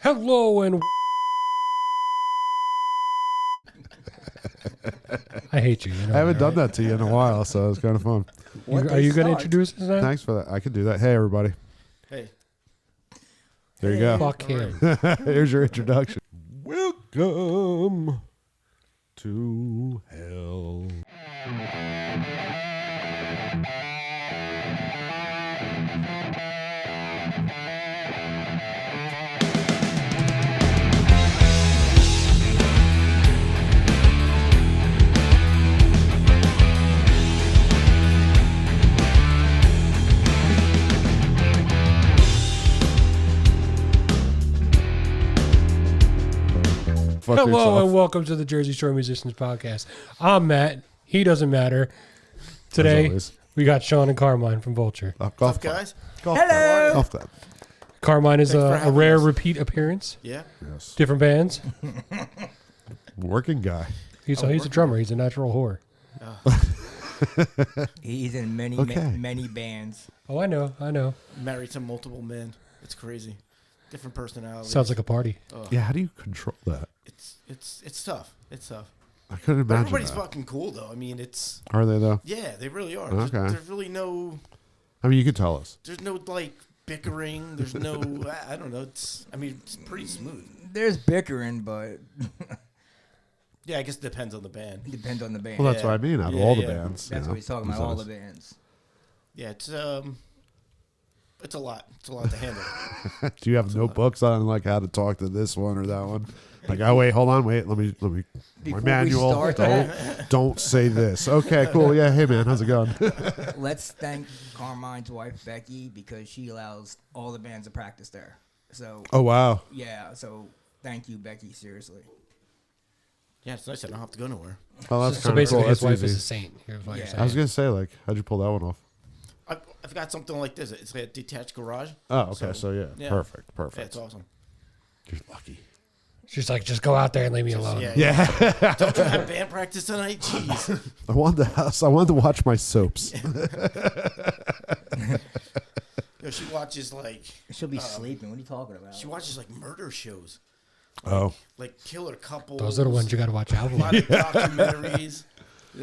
Hello and I hate you. I haven't done that to you in a while, so it's kind of fun. Are you going to introduce us now? Thanks for that. I can do that. Hey, everybody. Hey. There you go. Fuck him. Here's your introduction. Welcome to hell. Hello and welcome to the Jersey Shore Musicians Podcast. I'm Matt. He doesn't matter. Today we got Shawn and Carmine from Vulture. What's up, guys? Hello. Golf club. Carmine is a having rare us. repeat appearance. Yeah. Yes. Different bands. Working guy. He's a drummer. He's a natural whore. He's in many Okay. many bands. Oh, I know. Married to multiple men. It's crazy. Different personalities. Sounds like a party. Yeah, how do you control that? It's tough. It's tough. I couldn't imagine Everybody's that. fucking cool though. I mean, it's Are they, though? yeah, they really are. Okay. There's really no. I mean, you could tell us. There's no like bickering. There's no. I don't know. It's pretty smooth. There's bickering, but Yeah, I guess it depends on the band. it depends on the band. Well, that's what I mean. Out of all the Yeah. bands. That's you what know, he's talking about. All the bands. Yeah, it's a lot. It's a lot to handle. Do you have notebooks on like how to talk to this one or that one? Like, oh wait, hold on, wait, let me. My Before we manual. start Don't say this. Okay, cool. Yeah, hey man, how's it going? Let's thank Carmine's wife Becky because she allows all the bands to practice there. So Oh wow. yeah, so thank you, Becky. Seriously. Yeah, it's nice. I don't have to go nowhere. Oh, that's So kind of basically, cool. his That's wife is easy. a saint. Here's what you're Yeah. saying. I was gonna say, like, how'd you pull that one off? I've got something like this. It's like a detached garage. Oh, okay. So yeah, yeah. perfect. Yeah, it's awesome. You're lucky. She's like, just go out there and leave me alone. Yeah. Don't you have band practice tonight? Jeez. I wanted to watch my soaps. She watches like She'll be sleeping. What are you talking about? she watches like murder shows, Oh. like killer couples. Those are the ones you got to watch out A lot for. of documentaries,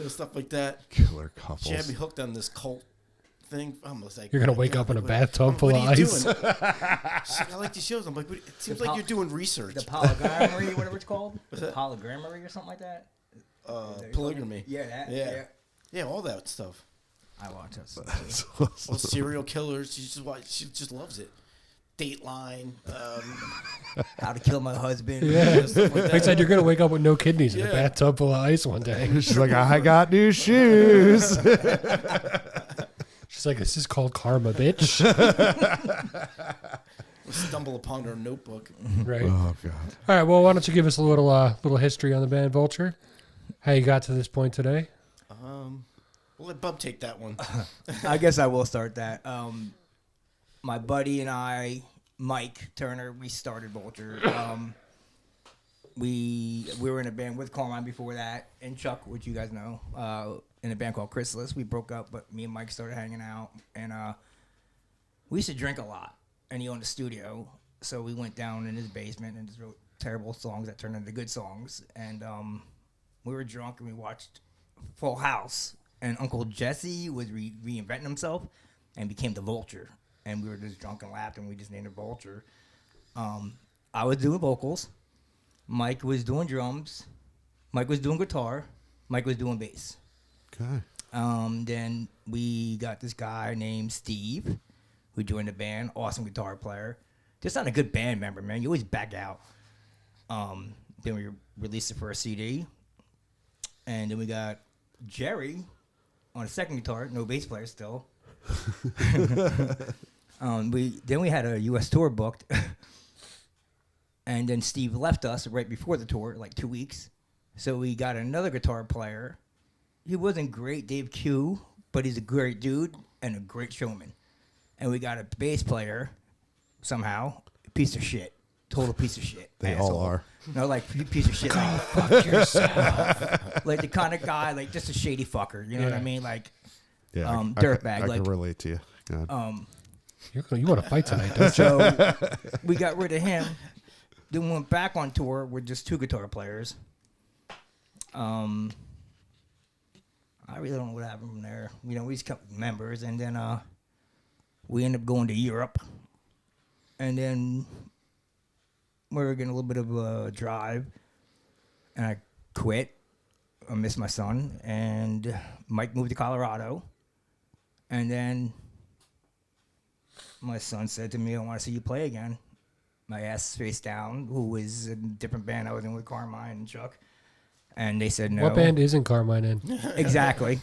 stuff like that. Killer couples. She had me hooked on this cult thing. I'm almost like, You're going to wake up in a bathtub full what of are you ice. doing? She's like, I like these shows. I'm like, it seems like you're doing research. the polygrammery, whatever it's called. What's that? Polygrammery or something like that. Polygamy. Yeah, that. Yeah. Yeah, all that stuff. I watch that stuff too. All serial killers. She just loves it. Dateline. How to Kill My Husband. Yeah. Stuff like Like I that. said, you're going to wake up with no kidneys in a Yeah. bathtub full of ice one day. She's like, I got new shoes. She's like, this is called karma, bitch. We'll stumble upon her notebook. Right. Oh god. All right. Well, why don't you give us a little history on the band Vulture? How you got to this point today? We'll let Bub take that one. I guess I will start that. My buddy and I, Mike Turner, we started Vulture. We were in a band with Carmine before that, and Chuck, which you guys know, in a band called Chrysalis. We broke up, but me and Mike started hanging out, and we used to drink a lot. And he owned a studio, so we went down in his basement and just wrote terrible songs that turned into good songs. And we were drunk, and we watched Full House. And Uncle Jesse was reinventing himself and became the Vulture. And we were just drunk and laughed, and we just named it Vulture. I was doing vocals. Mike was doing drums. Mike was doing guitar. Mike was doing bass. Okay. Then we got this guy named Steve who joined the band. Awesome guitar player. Just not a good band member, man. You always back out. Then we released the first CD. And then we got Jerry on a second guitar, no bass player still. We had a U.S. tour booked, and then Steve left us right before the tour, like 2 weeks. So we got another guitar player. He wasn't great, Dave Q, but he's a great dude and a great showman. And we got a bass player, somehow, a piece of shit. Total piece of shit. They asshole. all are. No, like piece of shit. Like, fuck yourself. Like the kind of guy, like just a shady fucker. You know what I mean? Like, Yeah. dirtbag. I Like, can relate to you. God. You want to fight tonight, don't you? so we got rid of him, then went back on tour with just 2 guitar players. I really don't know what happened from there. You know, we just kept members, and then we ended up going to Europe, and then we were getting a little bit of a drive, and I quit. I missed my son, and Mike moved to Colorado, and then my son said to me, I want to see you play again. I asked Face Down, who was a different band I was in with Carmine and Chuck, and they said no. What band isn't Carmine in? Exactly.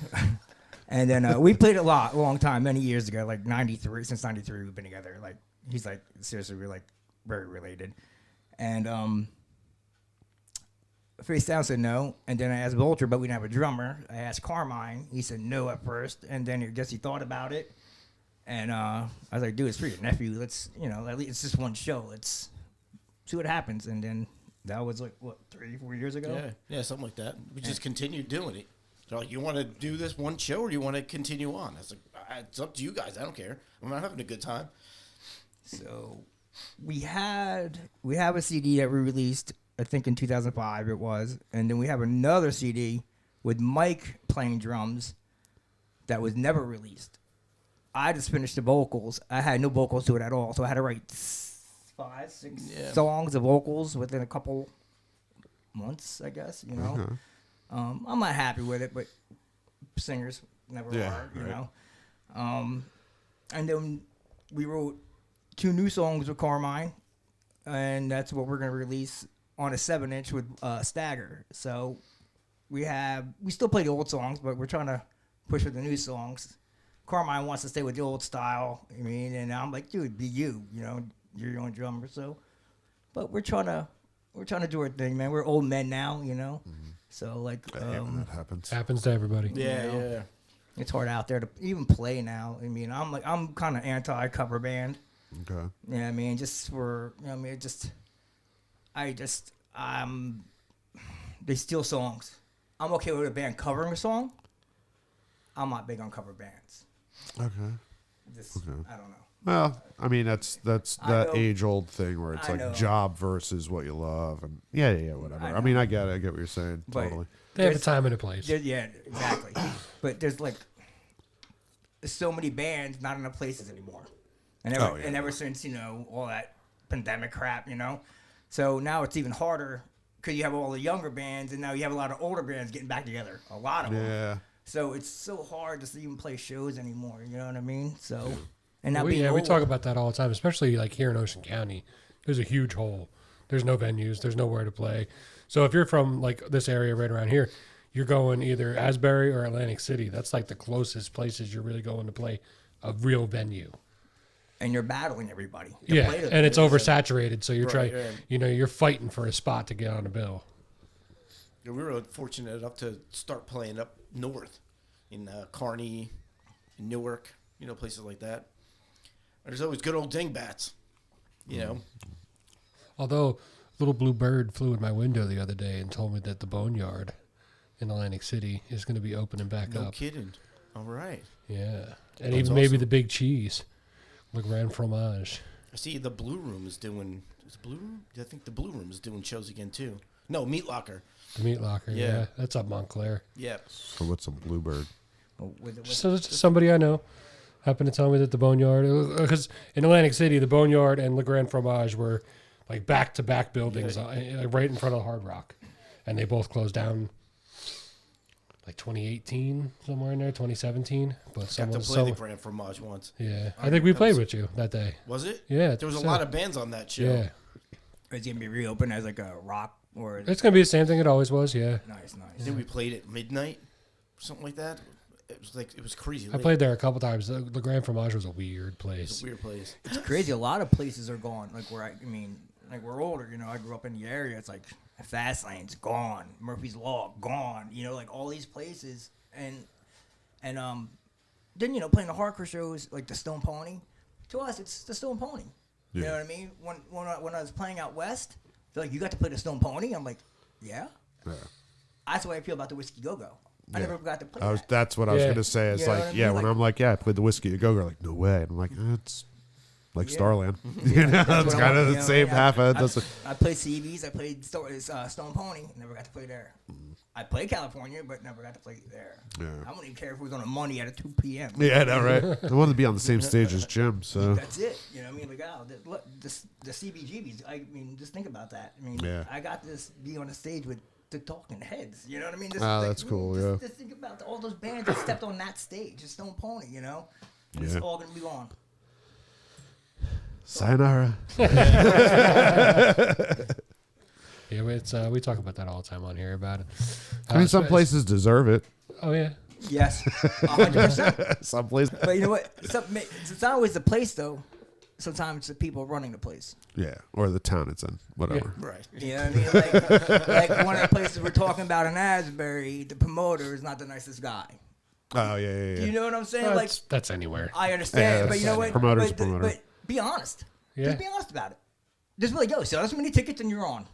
And then we played a long time, many years ago, like 93. Since 93, we've been together. Like, he's like, seriously, we're like very related. And Face Down said no. And then I asked Vulture, but we didn't have a drummer. I asked Carmine. He said no at first. And then I guess he thought about it. And I was like, dude, it's for your nephew. Let's, you know, at least it's just one show. Let's see what happens. And then that was like, what, 3-4 years ago? Yeah, something like that. We just continued doing it. They're like, you want to do this one show or do you want to continue on? I was like, it's up to you guys. I don't care. I'm not having a good time. So we have a CD that we released, I think in 2005 it was. And then we have another CD with Mike playing drums that was never released. I just finished the vocals. I had no vocals to it at all, so I had to write 5-6 songs of vocals within a couple months, I guess, you know. I'm not happy with it, but singers never are, you know. And then we wrote 2 new songs with Carmine, and that's what we're going to release on a 7-inch with Stagger. So we still play the old songs, but we're trying to push for the new songs. Carmine wants to stay with the old style. I mean, and I'm like, dude, be you. You know, you're your own drummer. So, but we're trying to do our thing, man. We're old men now, you know. Mm-hmm. So like, that happens to everybody. Yeah, you know, yeah. It's hard out there to even play now. I mean, I'm kind of anti cover band. Okay. Yeah, I mean, just for you know, I mean, they steal songs. I'm okay with a band covering a song. I'm not big on cover bands. Okay. I don't know. Well, I mean, that's that age-old thing where it's like job versus what you love, and yeah, whatever. I mean, I get what you're saying, totally. They have a time and a place. Yeah, exactly. But there's so many bands not enough places anymore, and ever since, you know, all that pandemic crap, you know, so now it's even harder because you have all the younger bands, and now you have a lot of older bands getting back together. A lot of them. Yeah. So it's so hard to even play shows anymore. You know what I mean? So, and now we talk about that all the time, especially like here in Ocean County. There's a huge hole. There's no venues. There's nowhere to play. So if you're from like this area right around here, you're going either Asbury or Atlantic City. That's like the closest places you're really going to play a real venue. And you're battling everybody. And it's oversaturated. So you're you're fighting for a spot to get on a bill. Yeah, we were fortunate enough to start playing up north in Kearney, in Newark, you know, places like that. There's always good old dingbats, you know. Although a little blue bird flew in my window the other day and told me that the Boneyard in Atlantic City is going to be opening back up. No kidding. All right. Yeah. And even maybe the Big Cheese, Le Grand Fromage. I see the Blue Room is doing. Is Blue Room? I think the Blue Room is doing shows again too. No, Meat Locker. The Meat Locker, yeah. That's up Montclair. Yeah. So what's a Bluebird? So it's somebody I know happened to tell me that the Boneyard, because in Atlantic City, the Boneyard and Le Grand Fromage were like back-to-back buildings right in front of Hard Rock. And they both closed down like 2018, somewhere in there, 2017. But I got to play the Grand Fromage once. Yeah. I think we played with you that day. Was it? Yeah. There was a lot of bands on that show. Yeah. It's going to be reopened as like a rock or... It's going to be the same thing it always was, yeah. Nice. I think we played at midnight, something like that. It was crazy. I played there a couple times. The Grand Fromage was a weird place. It's a weird place. It's crazy. A lot of places are gone. Like like we're older, you know, I grew up in the area. It's like Fast Lane's gone. Murphy's Law, gone. You know, like all these places. And then, you know, playing the hardcore shows like the Stone Pony. To us, it's the Stone Pony. Yeah. You know what I mean? When I was playing out west, they're like, you got to play the Stone Pony? I'm like, yeah. That's the way I feel about the Whiskey Go-Go. I never got to play that. That's what I was going to say. It's like, when I'm like, I played the Whiskey Go-Go. Like, no way. And I'm like, like Yeah. Starland. You know, it's kind of the same half a dozen. I played CVs. I played Stone Pony. Never got to play there. I played California, but never got to play there. Yeah. I wouldn't even care if it was on a Monday at 2 p.m. Yeah, I know, right? I wanted to be on the same stage as Jim, so That's it. You know what I mean? Like, look, the CBGBs. I mean, just think about that. I mean, Yeah. I got this be on the stage with the Talking Heads. You know what I mean? That's cool, yeah. Just think about all those bands that stepped on that stage. Just Stone Pony, you know? And it's Yeah. all going to be on. sayonara. Yeah, it's we talk about that all the time on here about it. I mean, some places deserve it. Oh yeah. Yes, 100%. Some places. But you know what? It's not always the place, though. Sometimes it's the people running the place. Yeah, or the town it's in, whatever. Right. You know what I mean? Like one of the places we're talking about in Asbury, the promoter is not the nicest guy. Oh, yeah. Do you know what I'm saying? Well, Like, that's anywhere. I understand, Yeah, but you know what? promoter's but, promoter. but be honest. Yeah. Just be honest about it. Just be like, yo, sell us many tickets and you're on.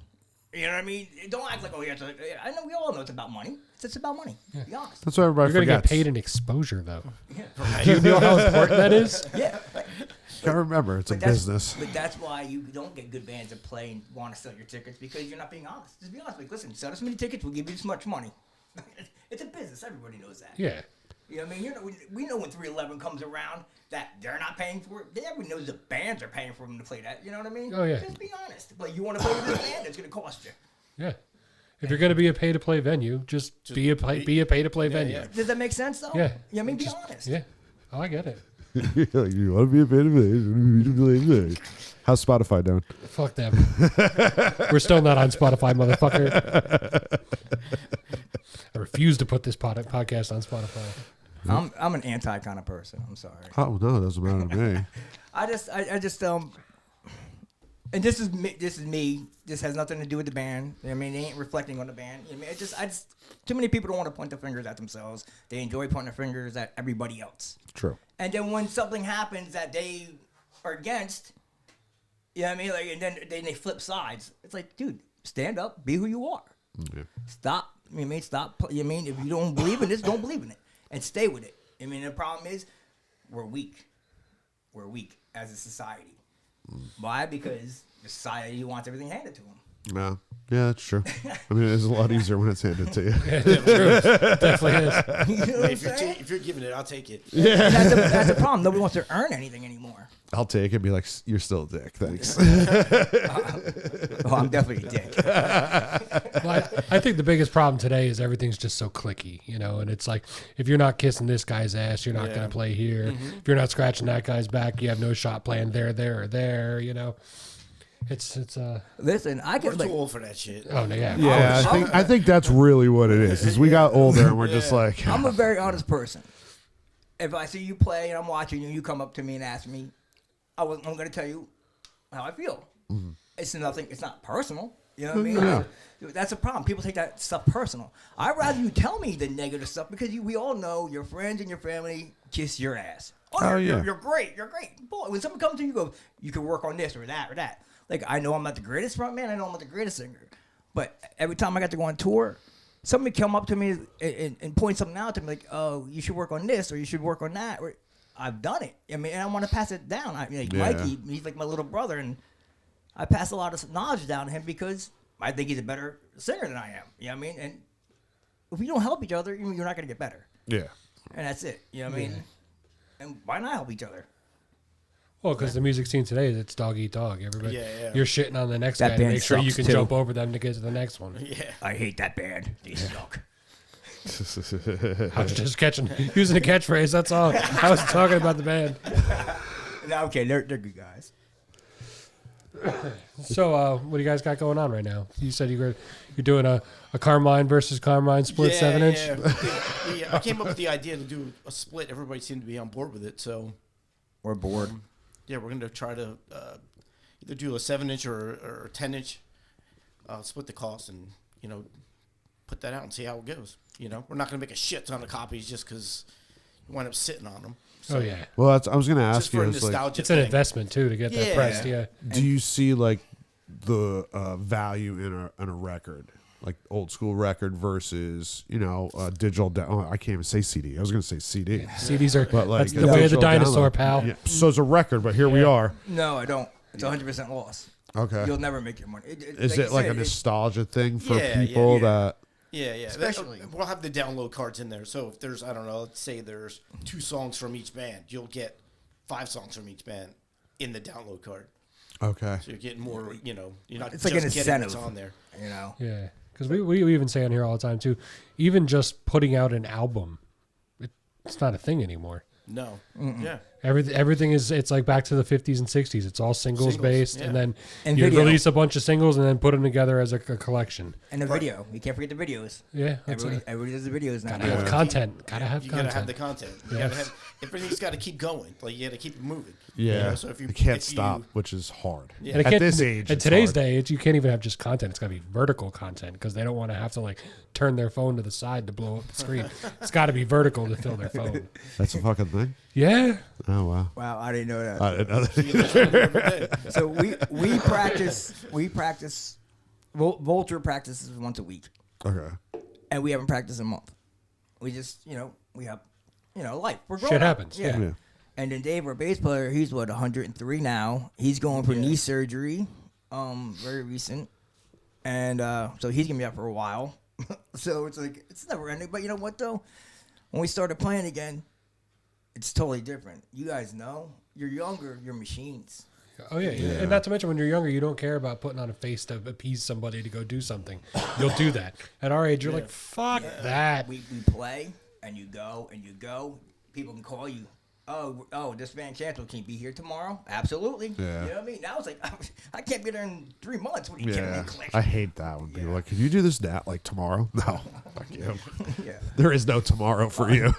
You know what I mean? Don't act like, oh, yeah. I know we all know it's about money. It's about money. Be honest. That's what everybody You're gonna forgets. get paid in exposure though. Yeah. Do you know how important that is? Yeah. Gotta remember, it's a But that's- business. But that's why you don't get good bands that play and want to sell your tickets because you're not being honest. Just be honest. Like, listen, sell us many tickets, we'll give you this much money. It's a business. Everybody knows that. Yeah. You know what I mean? We know when 311 comes around that they're not paying for it. Everybody knows the bands are paying for them to play that. You know what I mean? Oh, yeah. Just be honest. Like, you want to play with this band, it's going to cost you. Yeah. If you're gonna be a pay to play venue, just be a pay to play venue. yeah. Does that make sense, though? Yeah. You know what I mean? Be honest. Yeah. Oh, I get it. You want to be a bit of it? How's Spotify doing? Fuck them. We're still not on Spotify, motherfucker. I refuse to put this podcast on Spotify. I'm an anti kind of person. I'm sorry. Oh no, it doesn't matter to me. I just and this is me. This has nothing to do with the band. I mean, they ain't reflecting on the band. I mean, I just too many people don't want to point their fingers at themselves. They enjoy pointing their fingers at everybody else. True. And then when something happens that they are against, you know what I mean? Like, and then they flip sides. It's like, dude, stand up, be who you are. Yeah. Stop. You know what I mean? Stop. You know what I mean? If you don't believe in this, don't believe in it, and stay with it. I mean, the problem is, we're weak. We're weak as a society. Why? Because the society wants everything handed to them. No. Yeah, that's true. I mean, it's a lot easier when it's handed to you. It definitely is. You know what I'm If you're, saying? if you're giving it, I'll take it. That's the problem. Nobody wants to earn anything anymore. I'll take it and be like, you're still a dick. Thanks. Oh, I'm definitely a dick. Well, I think the biggest problem today is everything's just so clicky, you know, and it's like if you're not kissing this guy's ass, you're not Yeah. going to play here. If you're not scratching that guy's back, you have no shot playing there, or there, you know. It's Listen, I We're could like, too old for that shit. oh no, yeah. Yeah, I think that's really what it is. Is we got older and we're just like, I'm a very honest person. If I see you play and I'm watching you, you come up to me and ask me, I'm going to tell you how I feel. It's nothing. It's not personal. You know what I mean? Yeah. That's a problem. People take that stuff personal. I'd rather you tell me the negative stuff because we all know your friends and your family kiss your ass. Oh, yeah. You're great. You're great. Boy, when someone comes to you, you go, you can work on this or that or that. Like, I know I'm not the greatest front man. I know I'm not the greatest singer. But every time I got to go on tour, somebody come up to me and point something out to me like, oh, you should work on this or you should work on that. Or, I've done it. I mean, and I want to pass it down. Mikey, he's like my little brother, and I pass a lot of knowledge down to him because I think he's a better singer than I am. You know what I mean? And if we don't help each other, you're not going to get better. yeah. And that's it. You know what I mean? And why not help each other? Well, because the music scene today is it's dog eat dog. Everybody, Yeah. you're shitting on the next That guy to band make sure you sucks, can too. jump over them to get to the next one. Yeah. I hate that band. They suck. I was just using a catchphrase. That's all. I was talking about the band. No, okay, they're good guys. So, what do you guys got going on right now? You said you're doing a Carmine versus Carmine split 7-inch. Yeah. I came up with the idea to do a split. Everybody seemed to be on board with it. So, We're bored. yeah, we're going to try to either do a 7-inch or a 10-inch, split the cost and, put that out and see how it goes. We're not going to make a shit ton of copies just because you wind up sitting on them. So, Oh yeah, Well, I was going to ask just for you, a is like, nostalgia it's an thing. investment too to get that Yeah. pressed. Yeah. do you see like the value in a record? like old school record versus digital. I can't even say CD. I was going to say CD. CDs are But like that's the way of the digital dinosaur, download. pal. Yeah. So it's a record, but here we are. No, I don't. It's 100% loss. Okay. You'll never make your money. Is you it like said, a nostalgia thing for Yeah, people yeah. that? Yeah. Especially- We'll have the download cards in there. So if there's, I don't know, let's say there's 2 songs from each band, you'll get 5 songs from each band in the download card. Okay. So you're getting more, you're not It's just like an getting what's incentive. on there. Yeah, because we even say on here all the time too, even just putting out an album, it's not a thing anymore. No. Yeah. Everything is, it's like back to the 50s and 60s. It's all singles based, yeah. and then And you video. release a bunch of singles and then put them together as a collection. And the video. You can't forget the videos. Yeah, that's Everybody does the videos now. gotta have content. Gotta have You content. gotta have the content. You gotta have everything's got to keep going. Like you got to keep it moving. Yeah. So if you you can't if stop, you- which is hard. Yeah. And it At can't- this age, in it's today's hard. day, you can't even have just content. It's got to be vertical content because they don't want to have to like turn their phone to the side to blow up the screen. It's got to be vertical to fill their phone. That's a fucking thing. Yeah, Oh wow. Wow, I didn't know that. I didn't know that. So we practice. Vulture practices once a week, Okay. and we haven't practiced in a month. We just we have life. We're growing Shit up. happens, yeah. Yeah. And then Dave, our bass player, he's 103 now. He's going for knee surgery, very recent, and so he's gonna be out for a while. So it's like it's never ending. But you know what though? When we started playing again, it's totally different. You guys know, you're younger, you're machines. Oh yeah. And not to mention when you're younger, you don't care about putting on a face to appease somebody to go do something. You'll do that. At our age, you're like, fuck that. We play and you go. People can call you. Oh, this band canceled. Can you be here tomorrow? Absolutely. Yeah. You know what I mean? Now it's like I can't be there in 3 months. What are you kidding Yeah. me? Click. I hate that when people are like, can you do this now, like tomorrow? No. Fuck you. Yeah. There is no tomorrow for you.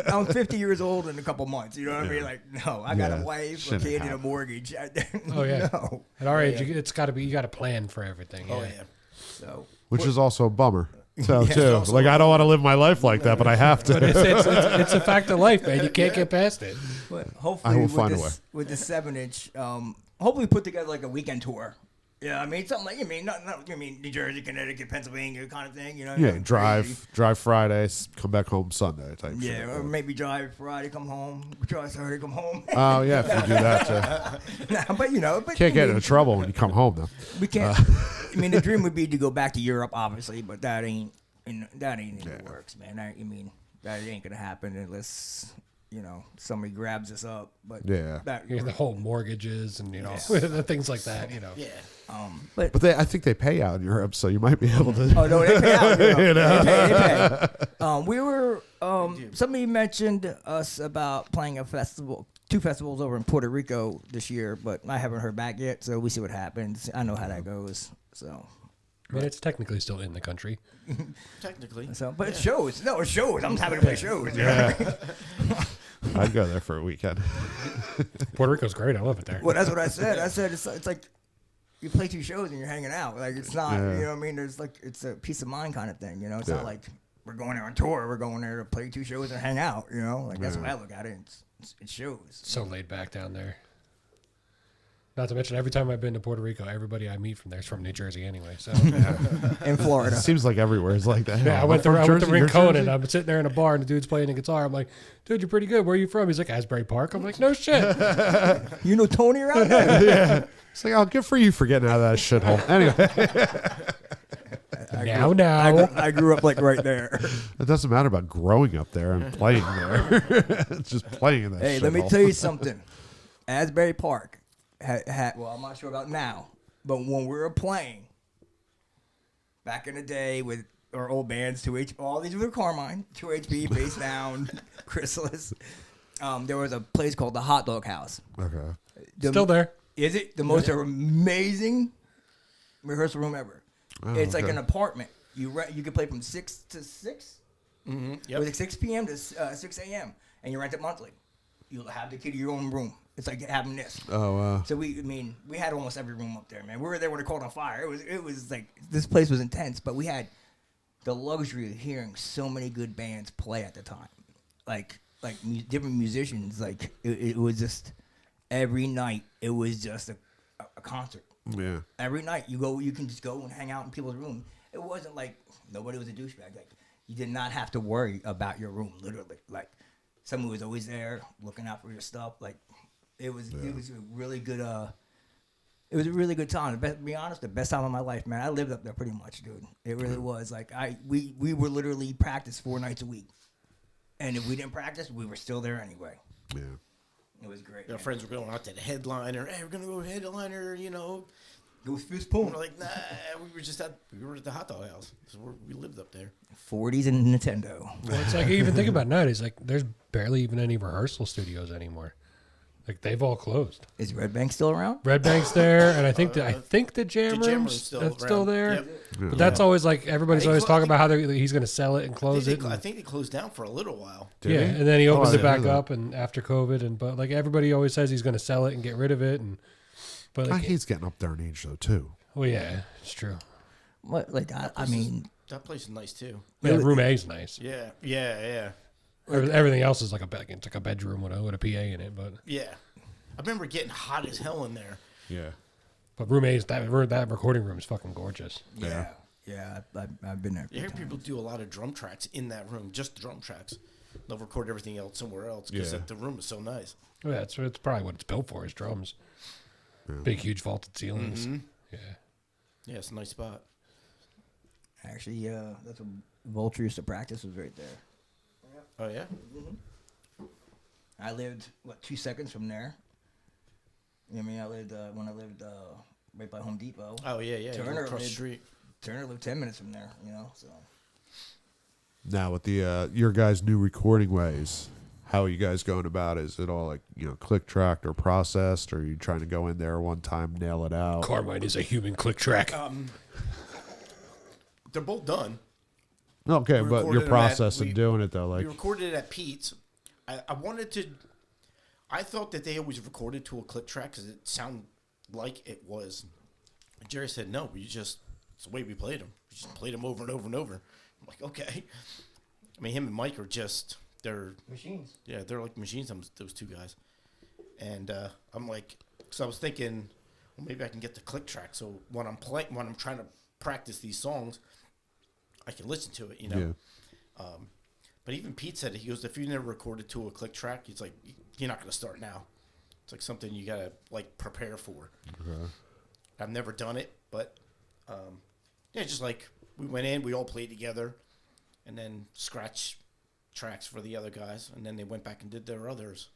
I'm 50 years old in a couple months. You know what I mean? Like, no, I got Yeah. a wife, a Shouldn't kid, and a happen. mortgage. Oh yeah. No. At our age, it's got to be. You got to plan for everything. Oh yeah. So Which is also a bummer. So Yeah. too. Like I don't want to live my life like that, but I have But to. it's a fact of life, man. You can't get past it. But hopefully I will with find a this, with the 7-inch, hopefully put together like a weekend tour. Yeah, I mean something like not New Jersey, Connecticut, Pennsylvania kind of thing. You know, Yeah, nothing drive Friday, come back home Sunday type crazy. shit. Yeah, or maybe drive Friday, come home. Drive Saturday, come home. Oh yeah, if you do that too. Nah, but Can't get into trouble when you come home though. we can't. I mean, the dream would be to go back to Europe, obviously, but that ain't in the works, man. That ain't gonna happen unless somebody grabs us up. But Yeah. The whole mortgages and the things like that. Yeah. but I think they pay out in Europe, so you might be able to. oh no, they pay out. You know? They pay. We were. Somebody mentioned us about playing a festival, 2 festivals over in Puerto Rico this year, but I haven't heard back yet. So we see what happens. I know how that goes. So. I mean, it's technically still in the country. Technically. But it shows. No, it shows. I'm happy to play shows. Yeah. I'd go there for a weekend. Puerto Rico's great. I love it there. Well, that's what I said. I said it's like you play 2 shows and you're hanging out. Like it's not. Yeah. You know what I mean? There's like it's a peace of mind kind of thing. It's Yeah. not like we're going there on tour. We're going there to play 2 shows and hang out. Like that's the way I look at it. It shows. So laid back down there. Not to mention, every time I've been to Puerto Rico, everybody I meet from there is from New Jersey anyway. So In Florida. It seems like everywhere is like that. yeah, I I'm went to from Jersey, you're Rincon Jersey? and I'm sitting there in a bar and the dude's playing a guitar. I'm like, dude, you're pretty good. Where are you from? He's like, Asbury Park. I'm like, no shit. You know Tony around there? Yeah. It's like, oh, good for you for getting out of that shithole. Anyway, now. I grew up like right there. it doesn't matter about growing up there and playing there. It's just playing in that Hey, shithole. let me tell you something. Asbury Park had well, I'm not sure about now, but when we were playing back in the day with our old bands, all these were Carmine, 2HP, Face Down, Chrysalis. There was a place called the Hot Dog House. Okay. Still there. Is it the most amazing rehearsal room ever? Oh, It's like okay. an apartment. You could play from 6 to 6. Mm-hmm. It Yep. was like 6 p.m. to 6 a.m. and you rent it monthly. You'll have the key to your own room. It's like having this. Oh, wow. So we had almost every room up there, man. We were there when it caught on fire. It was like this place was intense, but we had the luxury of hearing so many good bands play at the time, different musicians. Like it was just every night. It was just a concert. Yeah. Every night you can just go and hang out in people's room. it wasn't like nobody was a douchebag. Like you did not have to worry about your room. Literally, like someone was always there looking out for your stuff. Like it was a really good. It was a really good time. To be honest, the best time of my life, man. I lived up there pretty much, dude. It really was. Like we were literally practice 4 nights a week, and if we didn't practice, we were still there anyway. Yeah. It was great. Our friends were going out to the headliner. Hey, we're gonna go headliner. Go with Fist We're Pool. like, nah. We were at the hot dog house. So we lived up there. 40s and Nintendo. Well, it's like, even think about it nowadays, like, there's barely even any rehearsal studios anymore. Like, they've all closed. Is Red Bank still around? Red Bank's there, and I think the Jam the Jam Room's Room's still there. Yep. But that's always like, everybody's always talking about how he's going to sell it and close it. I think they closed down for a little while. Yeah, he? and then he opens I it back didn't know up, and after COVID, but like everybody always says he's going to sell it and get rid of it, but like, He's getting up there in age though too. well, yeah, it's true. What? Like I mean, That place is nice too. Yeah, room A is nice. Yeah. Everything else is like it's like a bedroom with a PA in it, but I remember getting hot as hell in there. Yeah. room A is that recording room is fucking gorgeous. yeah. I've been there. You hear people do a lot of drum tracks in that room, just drum tracks. They'll record everything else somewhere else because the room is so nice. Oh, yeah, it's probably what it's built for is drums. Big, huge vaulted ceilings. Yeah. Yeah, it's a nice spot. Actually, that's what Vulture used to practice, was right there. Oh yeah. I lived 2 seconds from there. You know what I mean? I lived when I lived right by Home Depot. Oh yeah. Turner Across the lived- street. Turner lived 10 minutes from there. So Now with the your guys' new recording ways, how are you guys going about it? Is it all like click tracked or processed, or are you trying to go in there one time, nail it out? Carmine is a human click track. They're both done. Okay, We but recorded your them process at- of doing it though, We like recorded it at Pete's. I wanted to. I thought that they always recorded to a click track because it sounded like it was. And Jerry said, "No, it's the way we played them. We just played them over and over and over." I'm like, "Okay." I mean, him and Mike are they're machines. yeah, they're like machines. Those two guys, and I'm like, so I was thinking, well, maybe I can get the click track. So when I'm trying to practice these songs, I can listen to it. yeah. But even Pete said, he goes, if you never recorded to a click track, he's like, you're not going to start now. It's like something you got to like prepare for. Okay. I've never done it, but just like we went in, we all played together, and then scratch tracks for the other guys, and then they went back and did their others,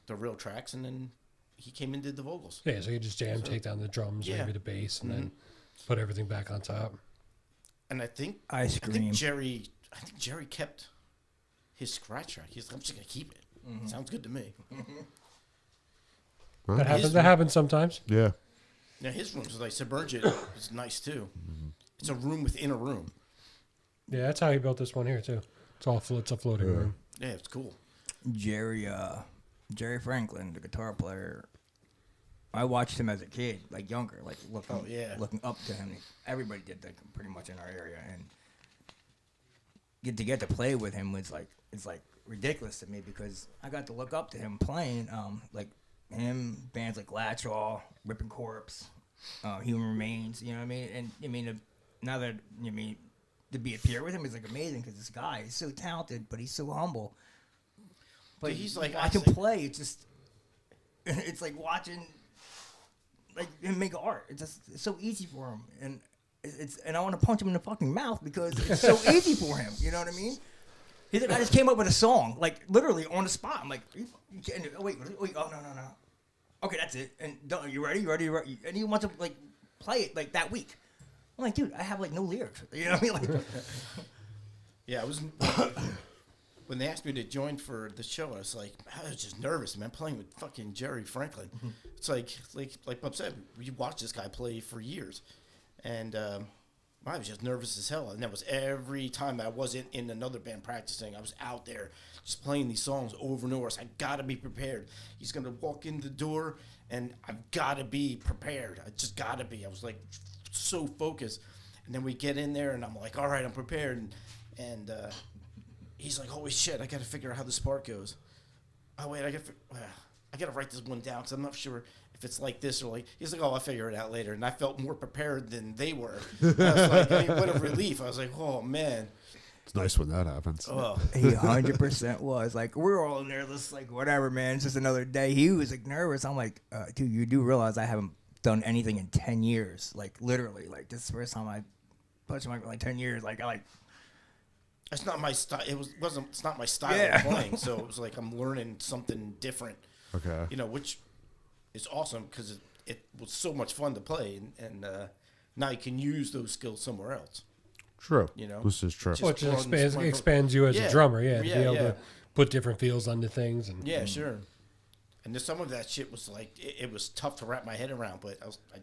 the real tracks, and then he came and did the vocals. Yeah, so you just jam, take down the drums, Yeah. maybe the bass, and then put everything back on top. And I think Jerry kept his scratch track. He's like, I'm just gonna keep it. Sounds good to me. That happens sometimes. Yeah. Now his room's like Submergent is nice too. It's a room within a room. Yeah, that's how he built this one here too. It's a floating room. Yeah, it's cool. Jerry Franklin, the guitar player. I watched him as a kid, like younger, like looking up to him. Everybody did that pretty much in our area, and get to play with him was like it's like ridiculous to me because I got to look up to him playing, like him, bands like Latchaw, Ripping Corpse, Human Remains. You know what I mean? And I mean now that to be a peer with him is like amazing because this guy is so talented, but he's so humble. But He's like I can play. It's just it's like watching like him make art. It's so easy for him, and and I want to punch him in the fucking mouth because it's so easy for him. You know what I mean? He's like, I just came up with a song, like literally on the spot. I'm like, wait, oh no. Okay, that's it. And you ready? And he wants to like play it like that week. I'm like, dude, I have like no lyrics. You know what I mean? Like, Yeah, I was when they asked me to join for the show. I was just nervous, man. Playing with fucking Jerry Franklin. It's like Bob said, we watched this guy play for years, and I was just nervous as hell. And that was every time I wasn't in another band practicing. I was out there just playing these songs over and over. So I gotta be prepared. He's gonna walk in the door, and I've gotta be prepared. I just gotta be. I was like so focused. And then we get in there, and I'm like, all right, I'm prepared. And he's like, holy shit, I gotta figure out how this part goes. Oh wait, I got to write this one down because I'm not sure if it's like this or like. He's like, oh, I'll figure it out later. And I felt more prepared than they were. And I was like, I mean, what a relief. I was like, oh, man. It's nice when that happens. Oh, He 100% was. Like, we're all in there just like, whatever, man. It's just another day. He was like nervous. I'm like, dude, you do realize I haven't done anything in 10 years. Like, literally. Like, this is the first time I punched a mic in like 10 years. Like, it's not my style. It's not my style of playing. So it was like I'm learning something different. Okay. You know, which is awesome because it was so much fun to play, and now you can use those skills somewhere else. True. You know, This is true. Just- Well, it just expands you as a drummer, to be able to put different feels onto things. And Yeah, sure. And then some of that shit was like it was tough to wrap my head around, but I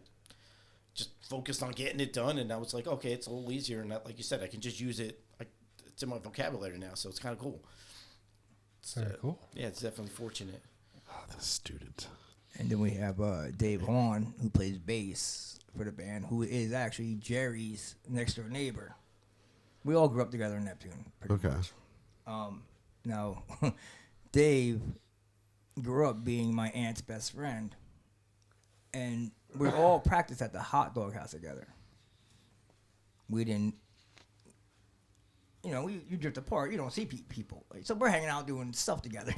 just focused on getting it done, and I was like, okay, it's a little easier, and like you said, I can just use it. It's in my vocabulary now, so it's kind of cool. Very cool. Yeah, it's definitely fortunate. Oh, the student. and then we have Dave Horn, who plays bass for the band, who is actually Jerry's next door neighbor. We all grew up together in Neptune. Pretty much. Now, Dave grew up being my aunt's best friend, and we all practiced at the hot dog house together. We didn't, you drift apart. You don't see people. Like, so we're hanging out doing stuff together,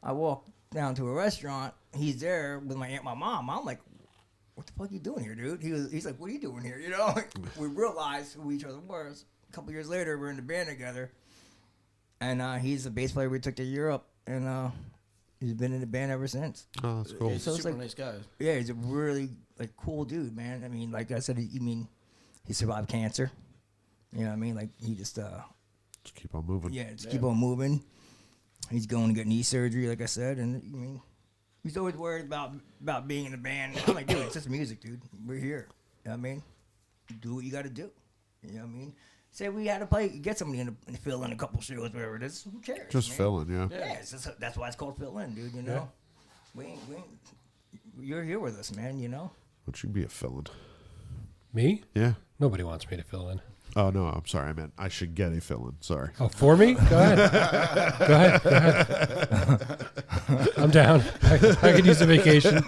I walk down to a restaurant. He's there with my aunt, my mom. I'm like, what the fuck you doing here, dude? He's like, what are you doing here? We realized who each other was. A couple years later, we're in the band together. And he's a bass player we took to Europe. And he's been in the band ever since. Oh, that's cool. He's So a it's super like- nice guy. Yeah, he's a really cool dude, man. I mean, like I said, he survived cancer. You know what I mean? Like he just Just keep on moving. just keep on moving. He's going to get knee surgery, like I said, and I mean, he's always worried about being in the band. I'm like, dude, it's just music, dude. We're here. You know what I mean? Do what you got to do. You know what I mean? Say we had to get somebody in to fill in a couple shows, whatever it is. Who cares? Just man? filling, yeah. Yeah, that's why it's called fill in, dude. You know, we ain't, you're here with us, man. Would you be a filling? Me? Yeah. Nobody wants me to fill in. Oh, no, I'm sorry. I meant I should get a fill-in. Sorry. Oh, for me? Go ahead. Go ahead. I'm down. I could use a vacation.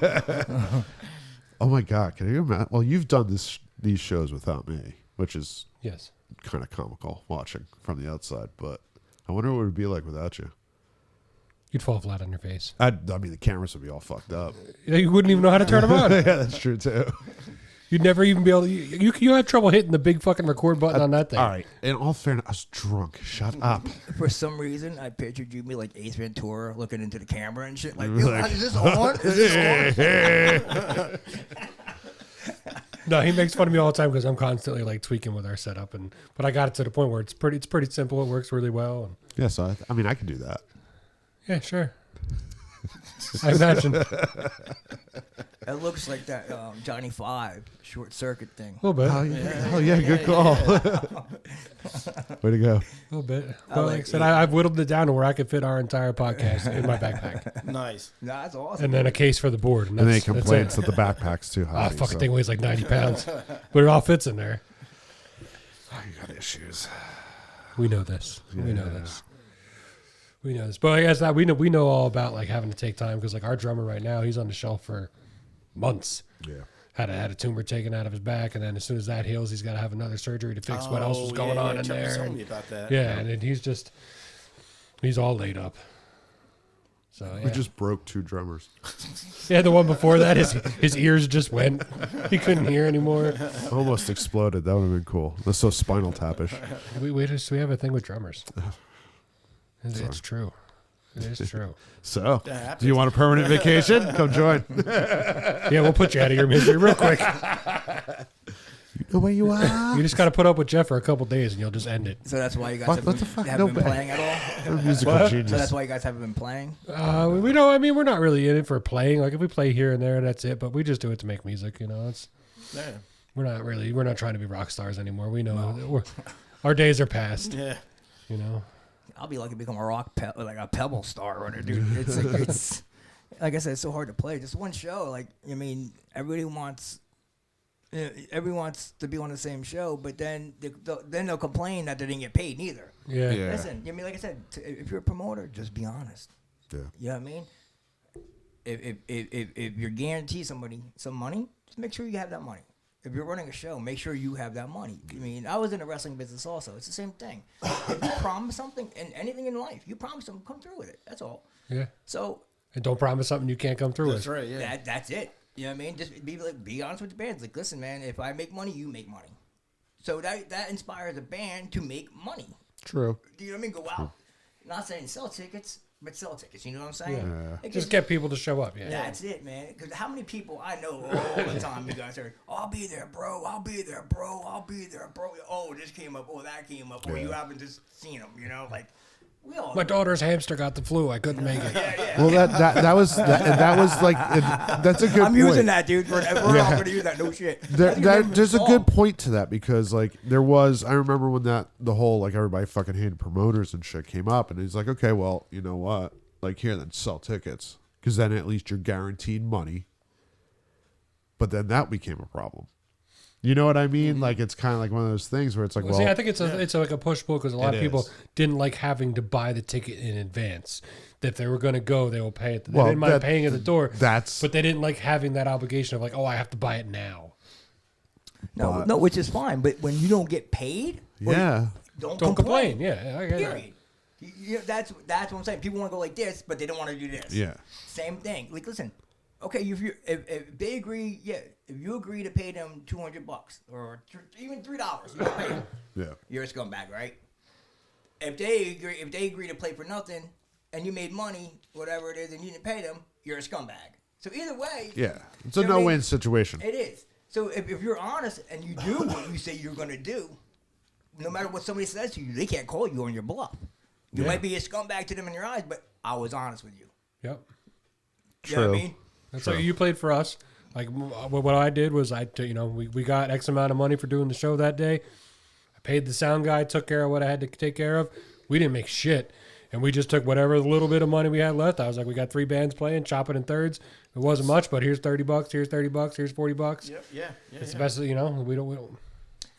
Oh, my God. Can you imagine? Well, you've done these shows without me, which is Yes. kind of comical watching from the outside. But I wonder what it would be like without you. You'd fall flat on your face. I mean, the cameras would be all fucked up. You wouldn't even know how to turn them on. Yeah, that's true, too. You'd never even be able to. You have trouble hitting the big fucking record button on that thing. All right. In all fairness, I was drunk. Shut up. For some reason, I pictured you be like Ace Ventura looking into the camera and shit. Like, is this on? Is this on? No, he makes fun of me all the time because I'm constantly like tweaking with our setup, but I got it to the point where it's pretty simple. It works really well. And, Yeah, so I mean, I can do that. yeah, sure. I imagine a It looks like that Johnny Five short circuit thing. little bit, Oh, yeah, good call. Way to go. a little bit. But like I like said, I've whittled it down to where I could fit our entire podcast in my backpack, Nice. Nah, that's awesome. and then a case for the board. And then he that's complains it. that the backpack's too Ah, high. fucking thing weighs like 90 pounds, but it all fits in there. Oh, you got issues. We know this. We know Yeah. this. We know this. But I guess that we know all about like having to take time because like our drummer right now, he's on the shelf for months. Yeah. Had a tumor taken out of his back, and then as soon as that heals, he's got to have another surgery to fix what else was going on in Chuck was there. telling And, me about that. yeah, and then he's all laid up. So yeah. We just broke 2 drummers. Yeah, the one before that, his ears just went. He couldn't hear anymore. Almost exploded. That would have been cool. That's so Spinal Tap-ish. We have a thing with drummers. It's true. It is true. So, That happens. do you want a permanent vacation? Come join. Yeah, we'll put you out of your misery real quick. You know where you are? You just got to put up with Jeff for a couple days, and you'll just end it. So that's why you guys What the fuck? haven't No been way. playing at all. You're a musical What? So genius. that's why you guys haven't been playing. We don't. I mean, we're not really in it for playing. Like if we play here and there, that's it. But we just do it to make music. It's Yeah. we're not trying to be rock stars anymore. We know our days are past. Yeah. I'll be lucky to become a like a Pebble star runner, dude. It's like I said, it's so hard to play. Just one show. Like I mean, everybody wants to be on the same show, but then they'll complain that they didn't get paid neither. Yeah. Yeah. Listen, I mean, like I said, if you're a promoter, just be honest. Yeah. You know what I mean? if you're guaranteed somebody some money, just make sure you have that money. If you're running a show, make sure you have that money. I mean, I was in the wrestling business also. It's the same thing. If you promise something and anything in life, you promise something, come through with it. That's all. Yeah. So And don't promise something you can't come through That's with. right. Yeah. that's it. You know what I mean? Just be honest with the bands. Like, listen, man, if I make money, you make money. So that inspires a band to make money. True. Do you know what I mean? Go out. Not saying sell tickets, but sell tickets. You know what I'm saying? Yeah. It Just gets- get people to show up. Yeah. That's it, man. Because how many people I know all the time, you guys are, I'll be there, bro. I'll be there, bro. I'll be there, bro. Oh, this came up. Oh, that came up. Or you haven't just seen them, you know? Like, we all. My daughter's hamster got the flu. I couldn't make it. Yeah. Well, that was like that's a good. I'm point. using that, dude. We're all going to use that. No shit. There's a good point to that because like there was. I remember when the whole like everybody fucking hated promoters and shit came up, and he's like, okay, well, you know what? Like here, then sell tickets because then at least you're guaranteed money. But then that became a problem. You know what I mean? Like it's kind of like one of those things where it's like, well, See, I think it's like a push pull because a lot It of people is. didn't like having to buy the ticket in advance. That if they were going to go, they will pay it. They Well, didn't mind that- paying at the door. that's- but they didn't like having that obligation of like, oh, I have to buy it now. No, which is fine. But when you don't get paid, yeah. don't Complain. Yeah, I get that. Period. That's what I'm saying. People want to go like this, but they don't want to do this. Yeah. Same thing. Like, listen, okay, if they agree, if you agree to pay them $200 or even $3, you pay them, Yeah. you're a scumbag, right? If they agree to play for nothing and you made money, whatever it is, and you didn't pay them, you're a scumbag. So either way, Yeah. It's a you know what I mean? no-win situation. It is. So if you're honest and you do what you say you're going to do, no matter what somebody says to you, they can't call you on your bluff. You Yeah. might be a scumbag to them in your eyes, but I was honest with you. Yep. You know what I True. mean? That's like you played for us. Like what I did was we got X amount of money for doing the show that day. I paid the sound guy, took care of what I had to take care of. We didn't make shit. And we just took whatever little bit of money we had left. I was like, we got 3 bands playing, chop it in thirds. It wasn't much, but here's $30, here's $30, here's $40. Yep. Yeah. It's the best, we don't.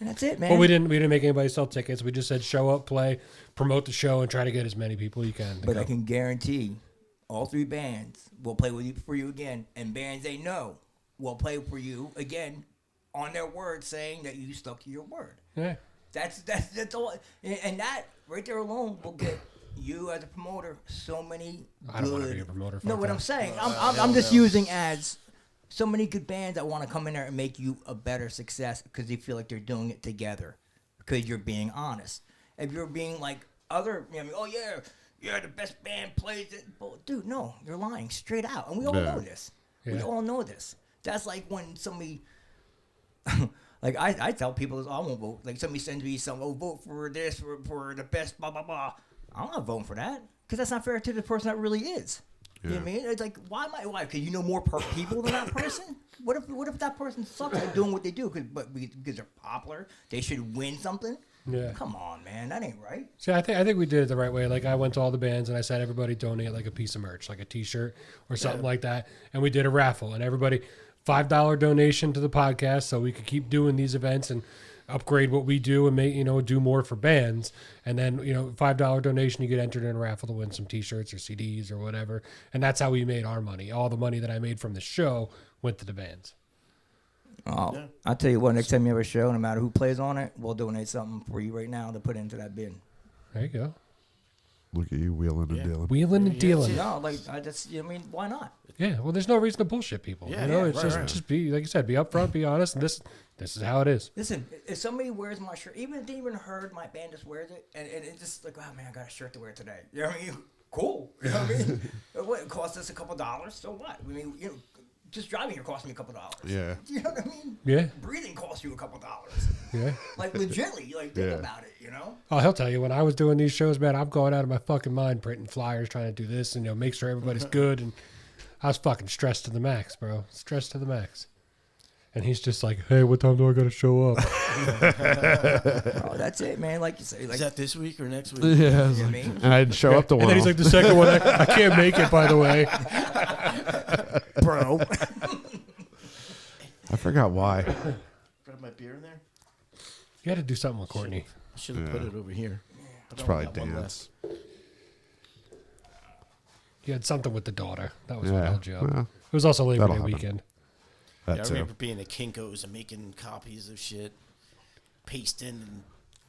And that's it, man. But we didn't make anybody sell tickets. We just said show up, play, promote the show, and try to get as many people you can. to But go. I can guarantee all 3 bands will play for you again, and bands they know will play for you again on their word, saying that you stuck to your word. Yeah. That's all, and that right there alone will get you as a promoter so many. I don't wanna be a promoter, No, fuck what that. I'm saying, I'm just using as so many good bands that want to come in there and make you a better success because they feel like they're doing it together because you're being honest. If you're being like other, oh yeah, the best band plays it. Well, dude, no, you're lying straight out, and we all know this. We Yeah. all know this. That's like when somebody. Like I tell people this, I won't vote. Like somebody sends me some, vote for this for the best, blah blah blah. I'm not voting for that because that's not fair to the person that really is. You know what I mean? It's like why? Because you know more people than that person. What if that person sucks at doing what they do? Because they're popular, they should win something. Yeah. Come on, man, that ain't right. See, I think we did it the right way. Like I went to all the bands and I said everybody donate like a piece of merch, like a T-shirt or something like that, and we did a raffle and everybody $5 donation to the podcast so we could keep doing these events and upgrade what we do and make do more for bands. And then $5 donation, you get entered in a raffle to win some T-shirts or CDs or whatever. And that's how we made our money. All the money that I made from the show went to the bands. Oh, I'll tell you what. Next time you have a show, no matter who plays on it, we'll donate something for you right now to put into that bin. There you go. Look at you wheeling and dealing. Wheeling and dealing. No, like why not? Yeah, well, there's no reason to bullshit people. Yeah, It's just be like you said, be upfront, be honest, and this is how it is. Listen, if somebody wears my shirt, even if they even heard my band just wears it, and it's just like, oh man, I got a shirt to wear today. You know what I mean? Cool. You know what I mean? What, it costs us a couple dollars, so what? I mean, just driving here cost me a couple dollars. Yeah. You know what I mean? Yeah. Breathing costs you a couple dollars. Yeah. Like legitly, think about it, Oh, he'll tell you when I was doing these shows, man, I'm going out of my fucking mind printing flyers, trying to do this and make sure everybody's good. And I was fucking stressed to the max, bro. Stressed to the max. And he's just like, hey, what time do I got to show up? Oh, that's it, man. Like you say, like Is that this week or next week? Yeah. you know what I mean? And I didn't show up to one. And then he's like, the second one, I can't make it, by the way. Bro. I forgot why. Grab my beer in there. You had to do something with Courtney. I should have put it over here. It's probably dance. You had something with the daughter. That was what Yeah. held you up. Well, It was also Labor that'll Day happen. weekend. that Yeah, I too. remember being at Kinko's and making copies of shit, pasting and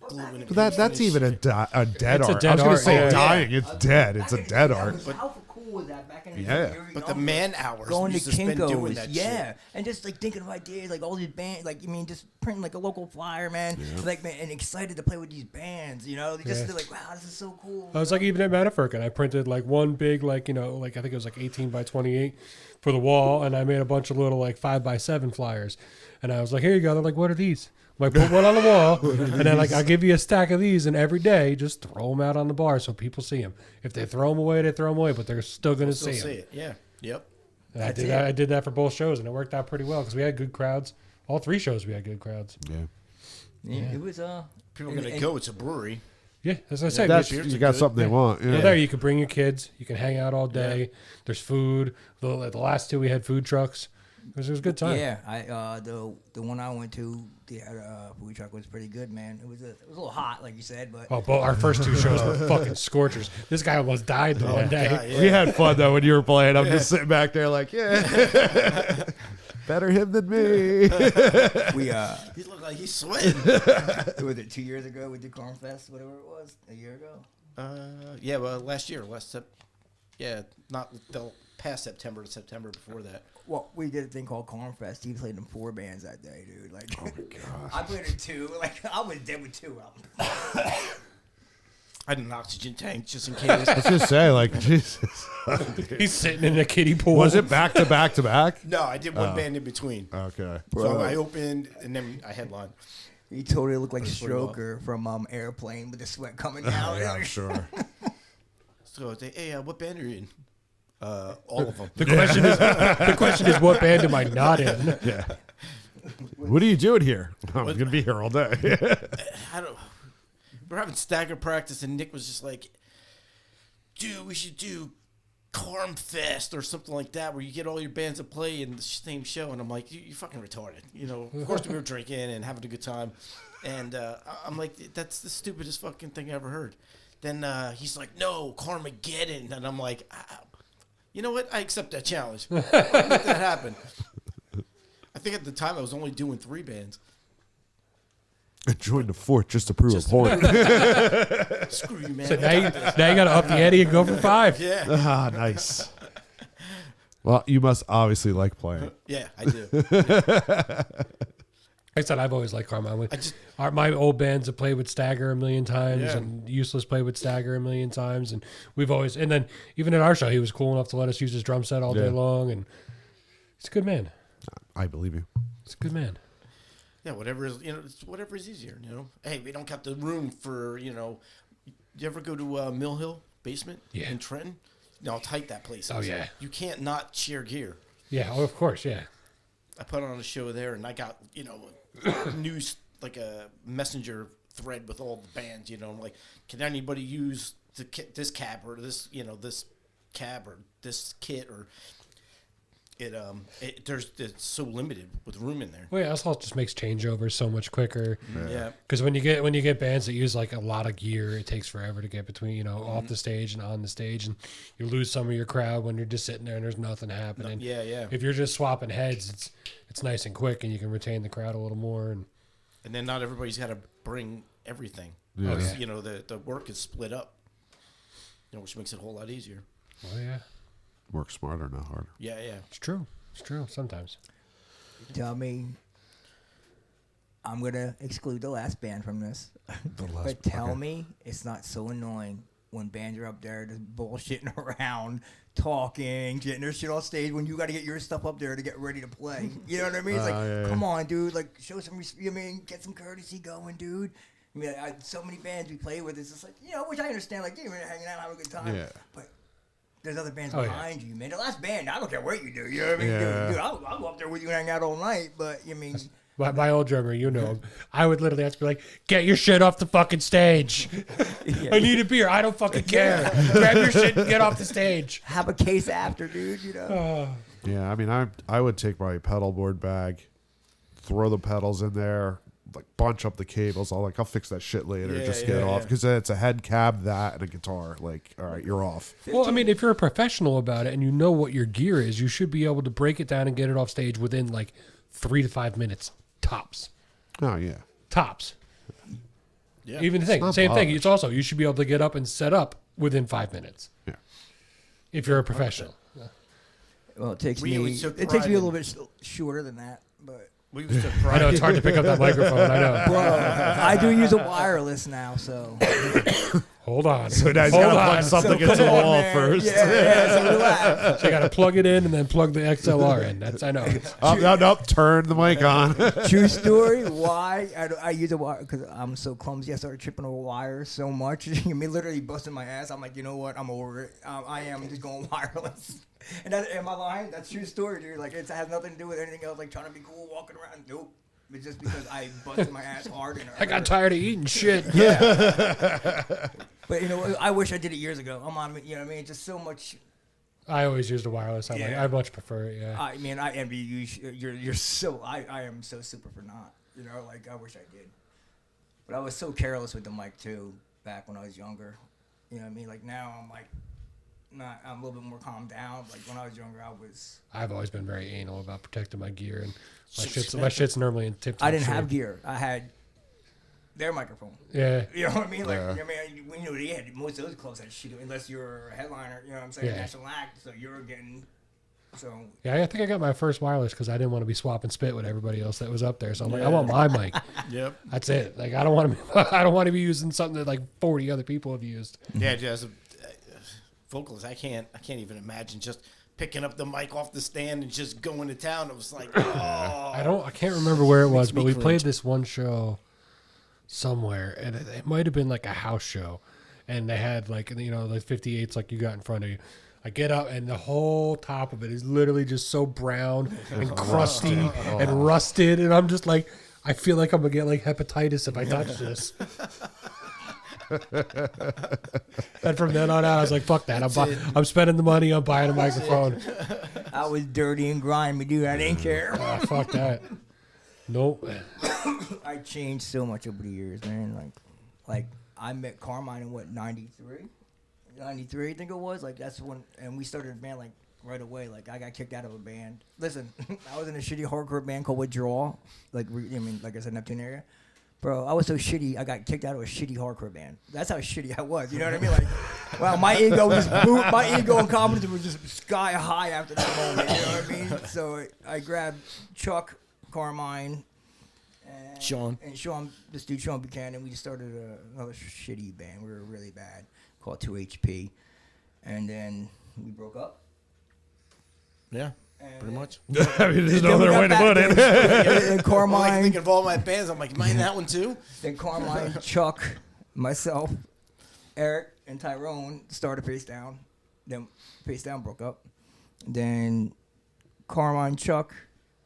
gluing it. But that's even a dead It's a art. dead I was going to art, say yeah. dying. It's dead. It's a dead art. How cool was that back in the Yeah. day? But the man hours Going to used to spend doing Kinko's, that yeah, shit. and just like thinking of ideas, like all these bands, like just printing like a local flyer, man, like man, and excited to play with these bands, you know, they just Yeah. they're like, wow, this is so cool. I was like, even at Matterford, I printed like one big, like, I think it was like 18 by 28 for the wall, and I made a bunch of little like 5 by 7 flyers. And I was like, here you go. They're like, what are these? I'm like, put one on the wall, and then like I'll give you a stack of these, and every day just throw them out on the bar so people see them. If they throw them away, they throw them away, but they're still gonna Still see see them. it. Yeah. Yep. And I That's did it. that. I did that for both shows, and it worked out pretty well because we had good crowds. All 3 shows we had good crowds. Yeah. Yeah, it was People are and- gonna and- go. It's a brewery. Yeah, as I said, That's, beers you are got good. something they want. Yeah. well, there you could bring your kids. You can hang out all day. There's food. The last 2 we had food trucks. It was a good time. Yeah, I the one I went to, the food truck was pretty good, man. It was a little hot, like you said, but Oh, both our first 2 shows were fucking scorchers. This guy almost died the one day. God, yeah. We had fun though when you were playing. I'm just sitting back there like, yeah, better him than me. we He looked like he's sweating. was it 2 years ago we did Corn Fest, whatever it was, a year ago. Yeah, well, not the past September to September before that. Well, we did a thing called Corn Fest. He played in 4 bands that day, dude. Like, Oh my god. I played in 2. Like, I was dead with 2 of them. I had an oxygen tank just in case. Let's just say, like, Jesus. He's sitting in a kiddie pool. Was it back to back to back? No, I did one band in between. Okay. So I opened and then I headlined. He totally looked like That's pretty well. Stroker from Airplane with the sweat coming down. Yeah, I'm sure. So they, hey, what band are you in? All of them. The question is, what band am I not in? Yeah. What are you doing here? I'm going to be here all day. I don't. We're having stagger practice, and Nick was just like, "Dude, we should do Carm Fest or something like that, where you get all your bands to play in the same show." And I'm like, "You fucking retarded." You know, of course we were drinking and having a good time, and I'm like, "That's the stupidest fucking thing I ever heard." Then he's like, "No, Carmageddon," and I'm like, "You know what? I accept that challenge. I'll make that happen." I think at the time I was only doing 3 bands. I joined the 4th just to prove a point. Screw you, man. So now you got to up the ante and go for 5. Yeah, Ah, nice. Well, you must obviously like playing. yeah, I do. Like I said, I've always liked Carmine. I just- My old bands have played with Stagger a million times, Yeah. and Useless played with Stagger a million times, and we've always. And then even at our show, he was cool enough to let us use his drum set all day Yeah. long, and he's a good man. I believe you. He's a good man. Yeah, whatever is it's whatever is easier. Hey, we don't got the room for You ever go to Mill Hill basement Yeah. in Trenton? You know how tight that place is. Oh, yeah. You can't not share gear. Yeah, oh, of course, yeah. I put on a show there, and I got news like a messenger thread with all the bands. I'm like, can anybody use this cab or this this cab or this kit or it's so limited with room in there. Well, yeah, asphalt just makes changeovers so much quicker. Yeah. Because when you get bands that use like a lot of gear, it takes forever to get between off the stage and on the stage, and you lose some of your crowd when you're just sitting there and there's nothing happening. Yeah. If you're just swapping heads, it's nice and quick, and you can retain the crowd a little more. And And then not everybody's got to bring everything. Yeah. Because, the work is split up, which makes it a whole lot easier. oh yeah, Work smarter, not harder. Yeah. it's true. It's true sometimes. Tell me, I'm gonna exclude the last band from this. But tell me it's not so annoying when bands are up there just bullshitting around, talking, getting their shit off stage when you got to get your stuff up there to get ready to play. You know what I mean? It's like, yeah. come on, dude. Like, show some, get some courtesy going, dude. I mean, so many bands we play with, it's just like, which I understand, like, you're hanging out, having a good time. Yeah. But there's other bands Oh, yeah. behind you, man. The last band, I don't care what you do. You know what I mean? Yeah. Dude, I'll go up there with you and hang out all night. But, My old drummer, him. I would literally have to be like, "Get your shit off the fucking stage. I need a beer. I don't fucking care. Grab your shit and get off the stage." have a case after, dude, Yeah, I mean, I would take my pedal board bag, throw the pedals in there, like bunch up the cables. I'll fix that shit later. Yeah, Just get yeah, off yeah. because it's a head cab, that, and a guitar. Like, all right, you're off. Well, I mean, if you're a professional about it and you know what your gear is, you should be able to break it down and get it off stage within like 3 to 5 minutes tops. Oh yeah. Tops. Yeah. Even the thing, not same thing. bothers. It's also you should be able to get up and set up within 5 minutes. Yeah. If you're a professional. Well, it takes We me took a pride little bit shorter than that, but We was I know it's hard to pick up that microphone. I know. bro, I do use a wireless now, so Hold on. So now he's Hold got to on. plug something So into the come on, wall man. first. Yeah, so relax. So you got to plug it in and then plug the XLR in. That's I know. No, turn the mic on. True story. Why I use a wire because I'm so clumsy. I started tripping over wires so much. I mean, literally busting my ass. I'm like, you know what? I'm over it. I am just going wireless. And am I lying? That's true story, dude. Like it has nothing to do with anything else. Like trying to be cool, walking around. Nope. It's just because I busted my ass hard. And I got tired of eating shit. But you know, what? I wish I did it years ago. I'm on. You know what I mean? It's just so much. I always use the wireless. I'm like, Yeah. I much prefer it. Yeah. I mean, I envy you. You're so. I am so super for not. You know, like I wish I did. But I was so careless with the mic too back when I was younger. You know what I mean? Like now I'm like, not. I'm a little bit more calmed down. Like when I was younger, I was. I've always been very anal about protecting my gear, and my shit's normally in tip. I didn't have gear. I had their microphone. Yeah. You know what I mean? Like, Yeah. I mean, we knew they had most of those clubs had shit, unless you're a headliner. You know what I'm saying? Yeah. National act. So you're getting. So Yeah, I think I got my first wireless because I didn't want to be swapping spit with everybody else that was up there. So I'm like, I want my mic. Yep. That's it. Like I don't want to. I don't want to be using something that like 40 other people have used. Yeah, as a vocalist, I can't even imagine just picking up the mic off the stand and just going to town. It was like, oh. I can't remember where it was, Makes me but we played cringe. this one show somewhere, and it might have been like a house show, and they had like like 58s like you got in front of you. I get up and the whole top of it is literally just so brown and crusty and rusted, and I'm just like, I feel like I'm gonna get like hepatitis if I touch this. And from then on out, I was like, "Fuck that! I'm spending the money. I'm buying a microphone. I was dirty and grimy, dude. I didn't care. Fuck that. Nope." I changed so much over the years, man. Like I met Carmine in what 93, I think it was. Like that's when, and we started a band like right away. Like I got kicked out of a band. Listen, I was in a shitty hardcore band called Withdrawal. Like like I said, Neptune area. Bro, I was so shitty. I got kicked out of a shitty hardcore band. That's how shitty I was. You know what I mean? Like, wow, my ego and confidence was just sky high after that moment. You know what I mean? So I grabbed Chuck, Carmine, and Shawn. this dude Shawn Buchanan. We just started another shitty band. We were really bad, called 2HP, and then we broke up. Yeah, And pretty much. I mean, there's no then we other got way to back- put it. And Well, like Carmine, thinking of all my bands, I'm like, am I in that one too? then Carmine, Chuck, myself, Eric, and Tyrone started Face Down. Then Face Down broke up. Then Carmine, Chuck,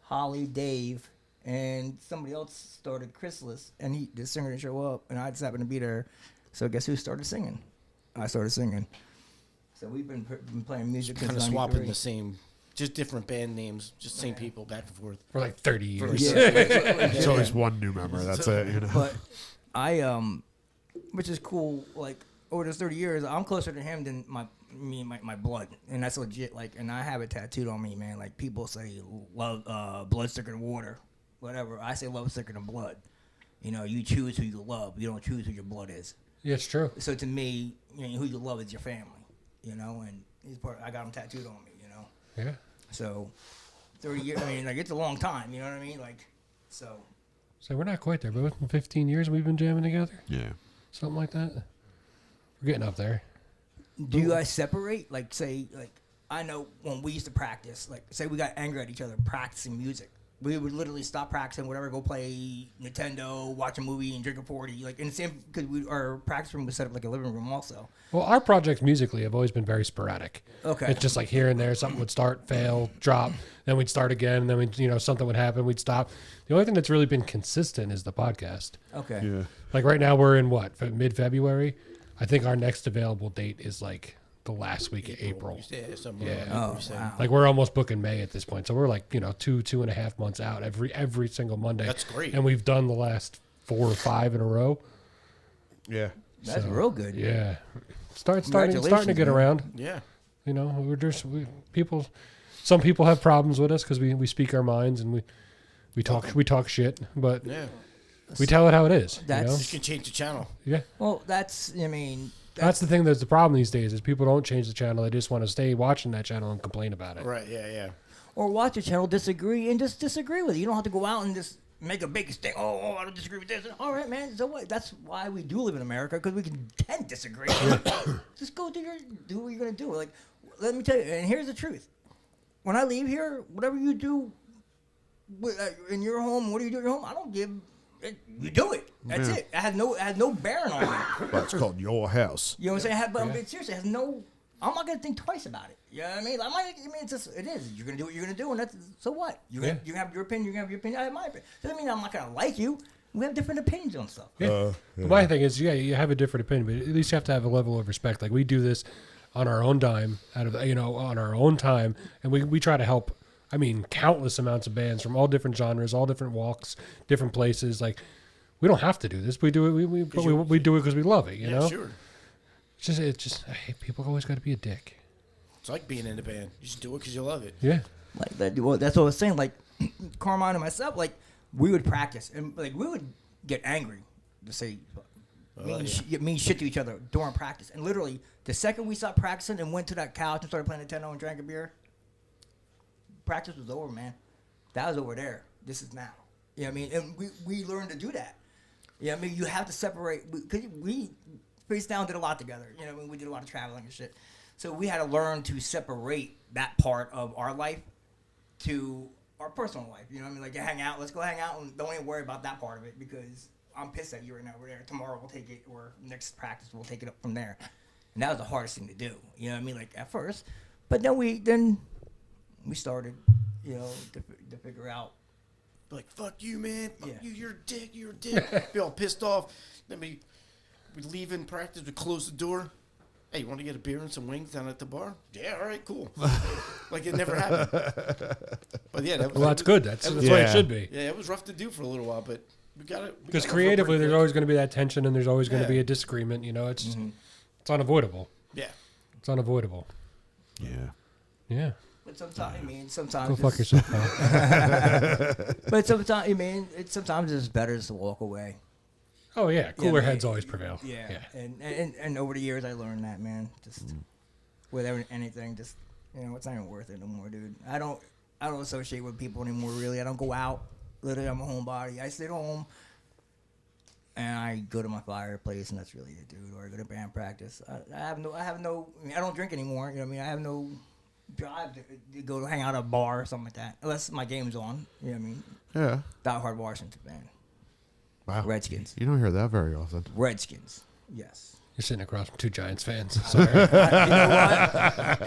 Holly, Dave, and somebody else started Chrysalis, and the singer didn't show up, and I just happened to be there. So guess who started singing? I started singing. So we've been playing music Kind of since swapping 93. the same, just different band names, just same people back and forth. For like 30 years. Yeah. There's always one new member. That's it. You know. But I which is cool. Like over those 30 years, I'm closer to him than my blood, and that's legit. Like, and I have it tattooed on me, man. Like people say, love, blood thicker than water, whatever. I say love thicker than blood. You know, you choose who you love. You don't choose who your blood is. Yeah, it's true. So to me, who you love is your family. You know, and he's part. I got him tattooed on me. You know. Yeah. So 30 years. I mean, like it's a long time. You know what I mean? Like, so. So we're not quite there, but within 15 years we've been jamming together. Yeah. Something like that. We're getting up there. Do you guys separate? Like, say, like, I know when we used to practice, like, say we got angry at each other practicing music. We would literally stop practicing, whatever, go play Nintendo, watch a movie, and drink a 40. Like, in the same, because our practice room was set up like a living room also. Well, our projects musically have always been very sporadic. Okay. It's just like here and there, something would start, fail, drop, then we'd start again, and then we, something would happen, we'd stop. The only thing that's really been consistent is the podcast. Okay. Yeah. Like right now we're in mid-February. I think our next available date is like the last week of April. Yeah, somewhere Yeah. around Oh, April, you said. wow. Like we're almost booking May at this point, so we're like 2.5 months out every single Monday. That's great. And we've done the last 4 or 5 in a row. Yeah. That's So, real good. Yeah, starting to get Congratulations, man. around. Yeah. We're just people. Some people have problems with us because we speak our minds and we talk shit, but Yeah. we tell it how it is. That's- You can change the channel. Yeah. Well, that's That's the thing that's the problem these days is people don't change the channel. They just want to stay watching that channel and complain about it. Right, yeah. or watch a channel, disagree, and just disagree with it. You don't have to go out and just make a big thing. Oh, I don't disagree with this. All right, man. So what? That's why we do live in America, because we can disagree. Just go do what you're gonna do. Like, let me tell you. And here's the truth: when I leave here, whatever you do in your home, what do you do at your home? I don't give. You do it. That's it. It has no bearing on it. That's called your house. You know what I'm saying? But seriously, it has no. I'm not gonna think twice about it. You know what I mean? It's just it is. You're gonna do what you're gonna do, and that's so what. You have your opinion. You have your opinion. I have my opinion. Doesn't mean I'm not gonna like you. We have different opinions on stuff. Yeah. My thing is, you have a different opinion, but at least you have to have a level of respect. Like we do this on our own dime, on our own time, and we try to help. I mean, countless amounts of bands from all different genres, all different walks, different places. Like, we don't have to do this. We do it. We do it because we love it. You know. Sure. It's just. I hate people always got to be a dick. It's like being in a band. You just do it because you love it. Yeah. Like that. Well, that's what I was saying. Like Carmine and myself, like we would practice, and like we would get angry to say mean shit to each other during practice. And literally, the second we stopped practicing and went to that couch and started playing Nintendo and drank a beer, practice was over, man. That was over there. This is now. You know what I mean? And we learned to do that. You know what I mean? You have to separate. Because we Face Down did a lot together. You know what I mean? We did a lot of traveling and shit. So we had to learn to separate that part of our life to our personal life. You know what I mean? Like, hang out. Let's go hang out and don't even worry about that part of it because I'm pissed at you right now. We're there. Tomorrow we'll take it, or next practice we'll take it up from there. And that was the hardest thing to do. You know what I mean? Like, at first. But then we started, to figure out. Like, fuck you, man. Fuck Yeah. you. You're a dick. You're a dick. Be all pissed off. Then we leave in practice. We close the door. Hey, you want to get a beer and some wings down at the bar? Yeah, all right, cool. Like it never happened. But yeah, That's good. That's what Yeah. it should be. Yeah, it was rough to do for a little while, but we got it. Because creatively, there's always going to be that tension, and there's always going to Yeah. be a disagreement. It's unavoidable. Yeah. It's unavoidable. Yeah. Yeah. But sometimes, Go fuck yourself, pal. But sometimes it's better just to walk away. Oh yeah, cooler man. heads always prevail. Yeah. And over the years, I learned that, man. Just with anything, just it's not even worth it no more, dude. I don't associate with people anymore. Really, I don't go out. Literally, I'm a homebody. I sit home and I go to my fireplace, and that's really it, dude. Or I go to band practice. I have no. I mean, I don't drink anymore. You know what I mean? I have no drive to go hang out at a bar or something like that, unless my game's on. You know what I mean? Yeah. Die Hard Washington band. Wow. Redskins. You don't hear that very often. Redskins. Yes. You're sitting across from 2 Giants fans. Sorry. You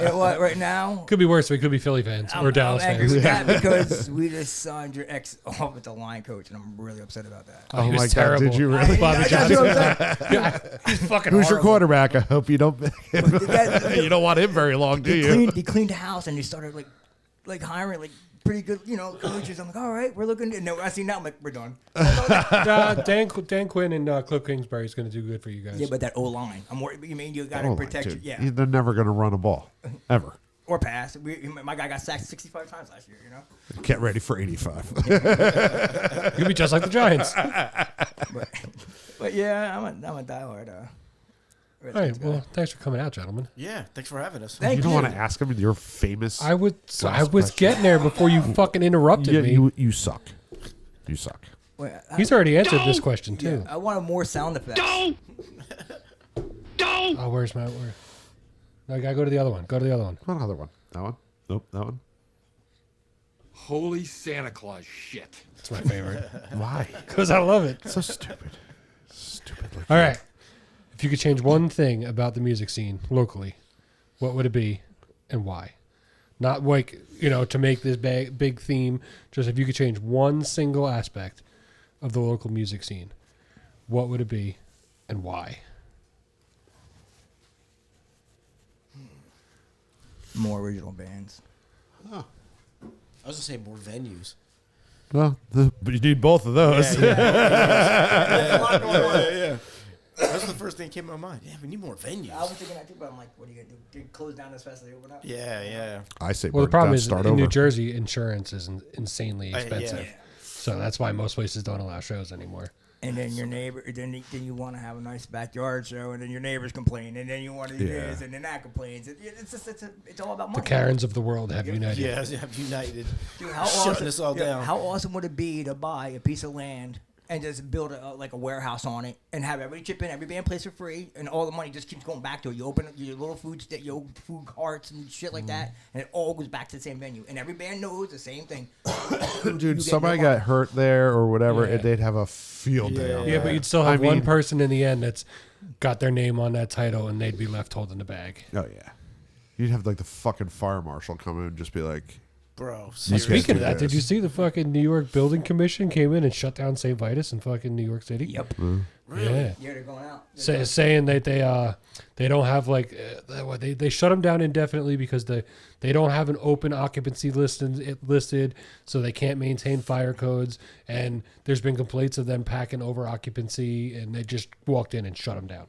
know what? Right now, Could be worse. We could be Philly fans or Dallas I'm angry fans. with that because we just signed your ex off with the line coach, and I'm really upset about that. Oh, he Oh was my God, terrible. did you really? Bobby That's what Johnson. I'm saying. He's fucking Who's your horrible. quarterback? I hope you don't. That- You don't want him very long, do you? They cleaned the house, and they started like hiring pretty good, coaches. I'm like, all right, we're looking. And I see now, I'm like, we're done. Dan Quinn and Cliff Kingsbury is going to do good for you guys. Yeah, but that O line, I'm worried. You mean you got to Oh, protect dude. it? Yeah, They're never going to run a ball. Ever. or pass. My guy got sacked 65 times last year. Get ready for 85. You'll be just like the Giants. But yeah, I'm a diehard. All right. Well, thanks for coming out, gentlemen. Yeah, thanks for having us. Thank You don't you. want to ask him your famous. I was question. getting there before you fucking interrupted Yeah, me. you suck. You suck. Wait, He's already answered this question too. I wanted more sound effects. Oh, where's my? No, I gotta go to the other one. Go to the other one. What other one? That one? Nope, that one. Holy Santa Claus shit. It's my favorite Why? because I love it. So stupid. Stupid. Like All right. If you could change one thing about the music scene locally, what would it be and why? Not like, to make this big theme. Just if you could change one single aspect of the local music scene, what would it be and why? More original bands. I was gonna say more venues. Well, but you need both of those. Yeah. That's the first thing that came to my mind. Yeah, we need more venues. I was thinking that too, but I'm like, what are you gonna do? Did close down as fast as they open up? Yeah. I say, Well, the burn problem down, is start in New over. Jersey, insurance is insanely Yeah. expensive. So that's why most places don't allow shows anymore. And then your neighbor, then you want to have a nice backyard show, and then your neighbors complain, and then you want to do Yeah. this, and then that complains. It's all about The money. Karens of the world have united. Yeah, have united. Dude, how Shutting awesome, us all down. How awesome would it be to buy a piece of land and just build like a warehouse on it and have everybody chip in, every band plays for free, and all the money just keeps going back to it. You open up your little food carts and shit like that, and it all goes back to the same venue. And every band knows the same thing. Dude, somebody got hurt there or whatever, Yeah. and they'd have a field day on Yeah, that. but you'd still have I one mean- person in the end that's got their name on that title, and they'd be left holding the bag. Oh, yeah. You'd have like the fucking fire marshal come in and just be like, Bro, Speaking Speaking of do that, did this. you see the fucking New York Building Commission came in and shut down St. Vitus in fucking New York City? Yep. Yeah. Yeah, they're going out. Saying that they don't have like they shut them down indefinitely because they don't have an open occupancy listed, so they can't maintain fire codes, and there's been complaints of them packing over occupancy, and they just walked in and shut them down.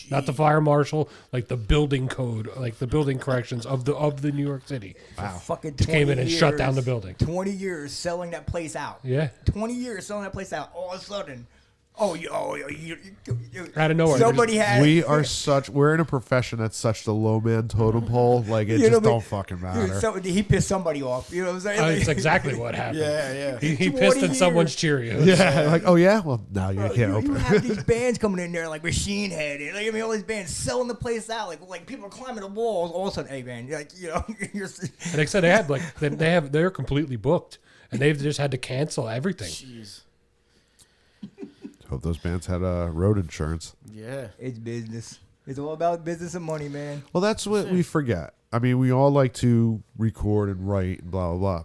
Not the fire marshal, like the building code, like the building corrections of the New York City. Wow. Fucking Came in 20 and shut down the years- building. 20 years selling that place out. Yeah. 20 years selling that place out. All of a sudden, you Out of nowhere, somebody had. we're in a profession that's such the low man totem pole. Like, it You know just what I mean? don't fucking matter. He pissed somebody off. You know what I'm saying? That's exactly what happened. Yeah. He 20 pissed in years. someone's Cheerios. Yeah, like, oh, yeah? Well, no, you can't you open it. have these bands coming in there like Machine Head, and like, I mean, all these bands selling the place out. Like people are climbing the walls. All of a sudden, hey man, like you're. And like I said, they had like they're completely booked, and they've just had to cancel everything. Jeez. Hope those bands had road insurance. Yeah. It's business. It's all about business and money, man. Well, that's what we forget. I mean, we all like to record and write and blah, blah, blah.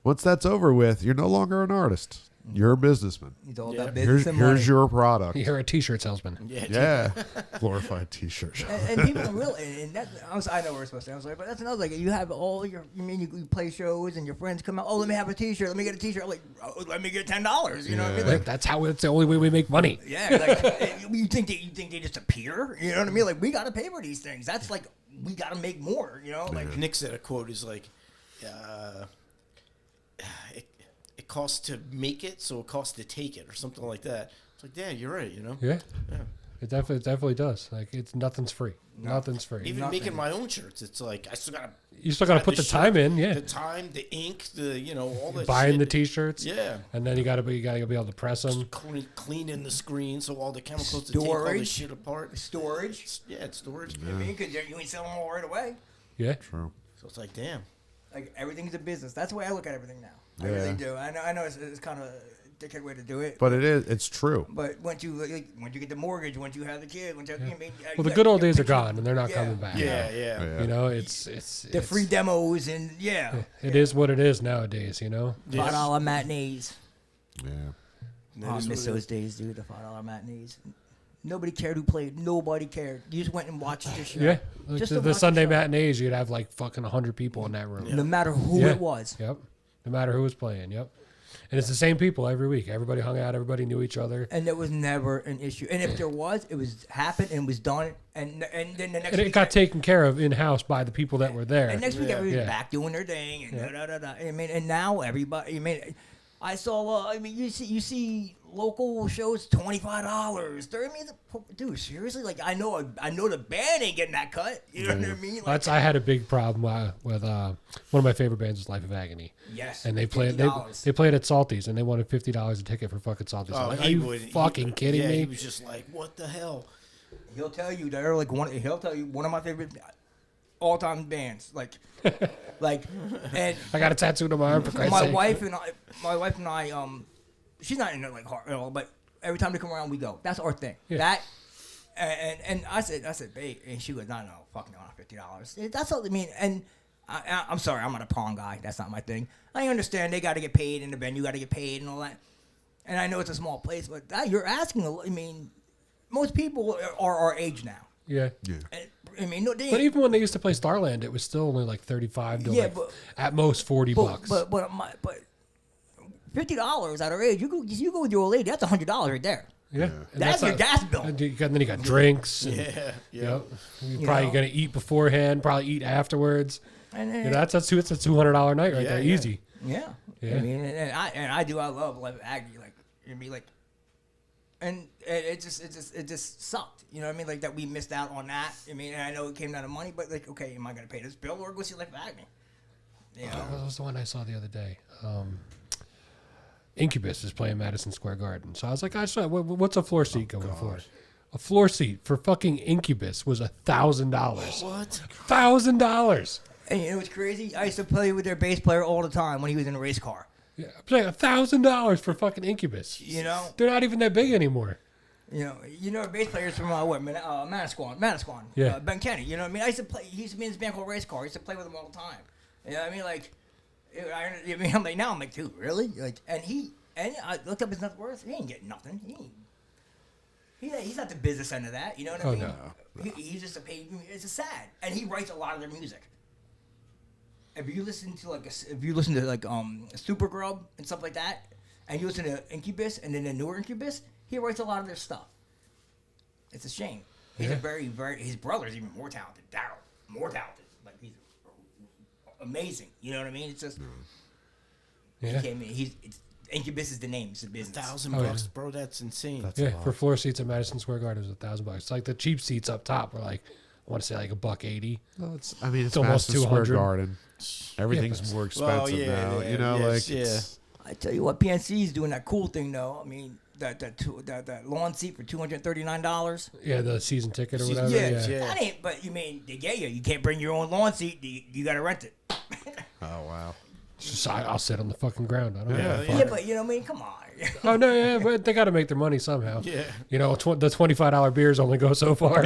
Once that's over with, you're no longer an artist. You're a businessman. It's all Yeah. about business and money. Here's your product. You're a T-shirt salesman. Yeah. Glorified T-shirt. And people really, and that I know we're supposed to. I was like, but that's another thing. You have all your, you play shows and your friends come out. Oh, let me have a T-shirt. Let me get a T-shirt. I'm like, oh, let me get $10. You know what I mean? Like, that's how it's the only way we make money. Yeah, like you think they just appear? You know what I mean? Like we gotta pay for these things. That's like we gotta make more. You know, like Nick said a quote is like, it costs to make it, so it costs to take it, or something like that. It's like, yeah, you're right. You know. Yeah, Yeah. it definitely does. Like nothing's free. Nothing's free. Even Nothing. making my own shirts, it's like I still gotta. You still got to add put the shirt, time in. Yeah, The time, the ink, all that. buying shit. the T-shirts. Yeah. and then you got to be able to press them. Cleaning the screen so all the chemicals to take all the Storage. shit apart. storage. Yeah, it's storage. I mean, because you ain't selling them all right away. Yeah, True. So it's like, damn. Like everything's a business. That's the way I look at everything now. I Yeah. really do. I know it's kind of a dickhead way to do it. But it's true. But once you get the mortgage, once you have the kid, once you, I mean, well, the good old days are gone, and they're not Yeah. coming back. Yeah. Yeah. You know, it's the free demos and It is what it is nowadays. You know. $5 matinees. Yeah. That I is miss what it those days, dude. The $5 matinees. Nobody cared who played. Nobody cared. You just went and watched the show. Yeah, like Just the to watch Sunday the show. matinees, you'd have like fucking 100 people in that room. No matter who Yeah. it was. Yep. No matter who was playing. Yep. And it's the same people every week. Everybody hung out. Everybody knew each other. And there was never an issue. And if there was, it was happened and was done. And then the next And it week, got taken care of in house by the people that were there. and next week Yeah. everybody's Yeah. back doing their thing. And da, da, da, da. I mean, and now everybody. I mean, I saw. I mean, you see local shows $25. I mean, dude, seriously, like I know the band ain't getting that cut. You know what I mean? Like, I had a big problem with one of my favorite bands was Life of Agony. yes. And they played $50. they played at Salty's and they wanted $50 a ticket for fucking Salty's. I'm like, are you fucking kidding yeah, me? He was just like, what the hell? He'll tell you they're like he'll tell you one of my favorite all-time bands. Like, and I got a tattoo on my arm for Christ's my sake. wife and I, she's not into like hard at all, but every time they come around, we go. That's our thing. Yeah. That, and I said, babe, and she goes, no, fuck no, $50. That's all I mean. And I'm sorry, I'm not a pawn guy. That's not my thing. I understand they got to get paid, and the venue got to get paid, and all that. And I know it's a small place, but you're asking. I mean, most people are our age now. Yeah. I mean, no, they But even when they used to play Starland, it was still only like 35 to like, at most 40 bucks. But $50 at our age, you go with your old lady, that's $100 right there. Yeah. And That's your gas bill. And then you got drinks. And, Yeah. You're probably going to eat beforehand, probably eat afterwards. And It's a $200 night right there. yeah. Easy. Yeah. Yeah. I mean, I love like Aggie, like you know, like, and it just sucked. You know what I mean? Like that we missed out on that. I mean, and I know it came down to money, but like, okay, am I gonna pay this bill or go see Life of Agony? You know. What was the one I saw the other day? Incubus is playing Madison Square Garden. So I was like, what's a floor seat going for? A floor seat for fucking Incubus was $1,000. What? $1,000. And you know what's crazy? I used to play with their bass player all the time when he was in a race car. Yeah, I'm saying $1,000 for fucking Incubus. You know. They're not even that big anymore. You know, our bass players from Manasquan. Yeah. Ben Kenny. You know what I mean? I used to play. He used to be in this band called Race Car. I used to play with him all the time. You know what I mean? Like, I'm like, now I'm like, dude, really? Like, and I looked up his net worth. He ain't getting nothing. He's not the business end of that. You know what I mean? No. He's just a paid. It's just sad. And he writes a lot of their music. If you listen to Supergrub and stuff like that, and you listen to Incubus and then the newer Incubus, he writes a lot of their stuff. It's a shame. He's a very, very. His brother's even more talented. Daryl, more talented. Like he's amazing. You know what I mean? It's just. Yeah. Incubus is the name. It's the business. $1,000, bro. That's insane. For floor seats at Madison Square Garden, it was $1,000. It's like the cheap seats up top were like, I want to say like $180. Well, it's almost Madison Square 200. Garden. Everything's more expensive now. You know, I tell you what, PNC is doing that cool thing though. I mean, that lawn seat for $239. Yeah, the season ticket or whatever. Yeah. That ain't. But you mean they get you? You can't bring your own lawn seat. You got to rent it. Oh wow. Just, I'll sit on the fucking ground. I don't know. Yeah, but you know what I mean? Come on. Oh no, yeah, but they got to make their money somehow. Yeah. You know, the $25 beers only go so far.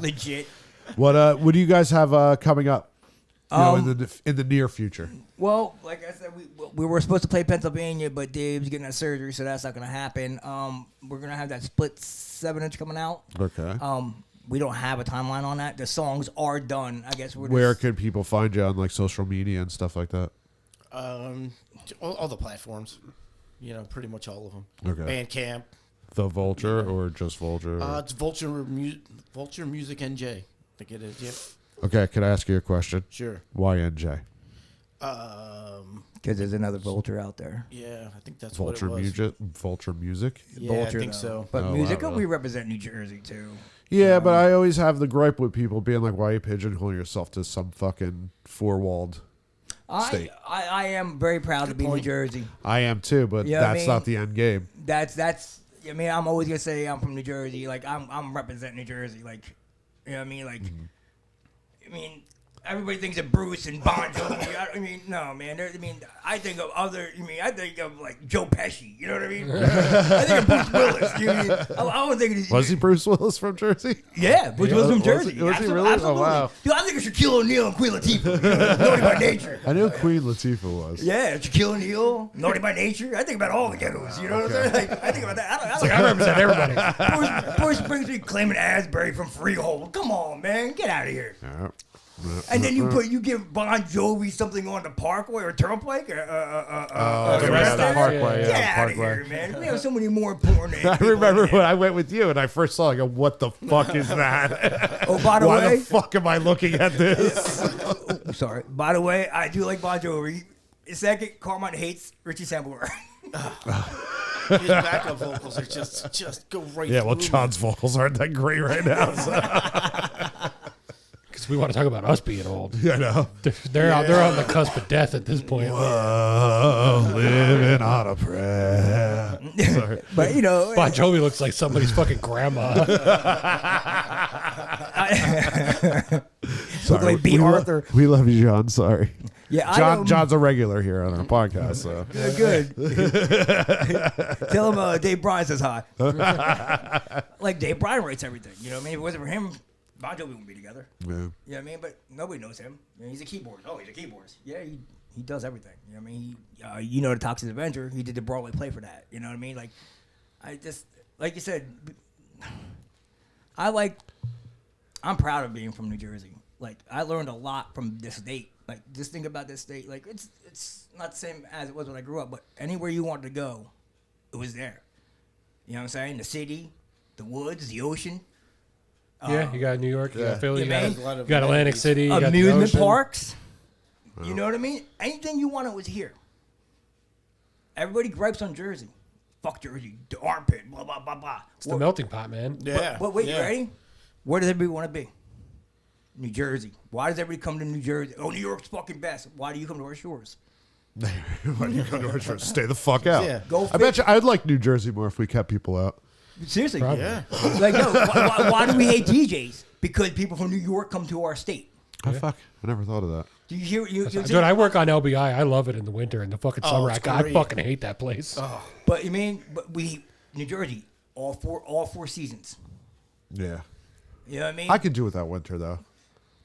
Legit. What do you guys have coming up? You know, in the near future. Well, like I said, we were supposed to play Pennsylvania, but Dave's getting that surgery, so that's not gonna happen. We're gonna have that split 7-inch coming out. Okay. We don't have a timeline on that. The songs are done. I guess Where can people find you on like social media and stuff like that? All the platforms. You know, pretty much all of them. Okay. Bandcamp. The Vulture or just Vulture? It's Vulture Music NJ. I think it is. Yep. Okay, can I ask you a question? Sure. Why NJ? because there's another Vulture out there. Yeah, I think that's Vulture what it was. music. Vulture music. Yeah, Vulture, I think though. so. But Oh, music, wow. we represent New Jersey too. Yeah, but I always have the gripe with people being like, "Why are you pigeonholing yourself to some fucking four-walled state?" I am very proud to be New Jersey. I am too, but Yeah, I that's mean- not the end game. That's. I mean, I'm always gonna say I'm from New Jersey. Like I'm representing New Jersey. Like, you know what I mean? Like, I mean, everybody thinks of Bruce and Bon Jovi. I mean, no, man. I think of other. I think of like Joe Pesci. You know what I mean? I think of Bruce Willis. You know what I mean? I don't think. Was he Bruce Willis from Jersey? Yeah, Bruce Willis from Was Jersey. he- was he really? Oh, Absolutely. wow. Dude, I think of Shaquille O'Neal and Queen Latifah. You know, Naughty by Nature. I knew Queen Latifah was. Yeah, Shaquille O'Neal, Naughty by Nature. I think about all the ghettos. You know what I'm saying? Like, I think about that. I represent everybody. Bruce Springsteen claiming Asbury from Freehold. Come on, man, get out of here. Yeah. And then you give Bon Jovi something on the Parkway or Turnpike. The rest rest of of it, Parkway. yeah. Get Yeah, out of Parkway. here, man. We have so many more important. I remember when I went with you and I first saw it, I go, what the fuck is that? Oh, by the Why way, the fuck am I looking at this? sorry. By the way, I do like Bon Jovi. Second, Carmine hates Richie Sambora. His backup vocals are just go right Yeah, well, through. John's vocals aren't that great right now. So. Because we want to talk about us being old. You know. They're on the cusp of death at this point. Whoa, living on a prayer. Sorry. But you know, Bon Jovi looks like somebody's fucking grandma. look like B. Arthur. We love you, John. Sorry. Yeah, John's a regular here on our podcast. So. Good. Tell him Dave Bryan says hi. Like Dave Bryan writes everything. You know what I mean? If it wasn't for him, Bon Jovi wouldn't be together. Yeah. You know what I mean? But nobody knows him. You know, he's a keyboardist. Oh, he's a keyboardist. Yeah, he does everything. You know what I mean? You know the Toxic Avenger. He did the Broadway play for that. You know what I mean? Like, I just like you said. I'm proud of being from New Jersey. Like, I learned a lot from this state. Like, just think about this state. Like, it's not the same as it was when I grew up, but anywhere you wanted to go, it was there. You know what I'm saying? The city, the woods, the ocean. Yeah, you got New York, you got Philly, you Yeah, got, man. you got Atlantic City, you got the Amusement ocean. parks. You know what I mean? Anything you wanted was here. Everybody gripes on Jersey. Fuck Jersey, the armpit, blah, blah, blah, blah. It's the melting pot, man. Yeah. But wait, yeah. you ready? Where does everybody want to be? New Jersey. Why does everybody come to New Jersey? Oh, New York's fucking best. Why do you come to our shores? Why do you go to our church? Stay the fuck out. Yeah. Go I bet you I'd like New Jersey more if we kept people out. Seriously. Probably. Yeah. Like, yo, why do we hate DJs? Because people from New York come to our state. Oh, fuck. I never thought of that. Do you hear? You Dude, I work on LBI. I love it in the winter and the fucking summer. it's I great. fucking hate that place. But you mean, New Jersey, all four seasons. Yeah. You know what I mean? I could do without winter, though.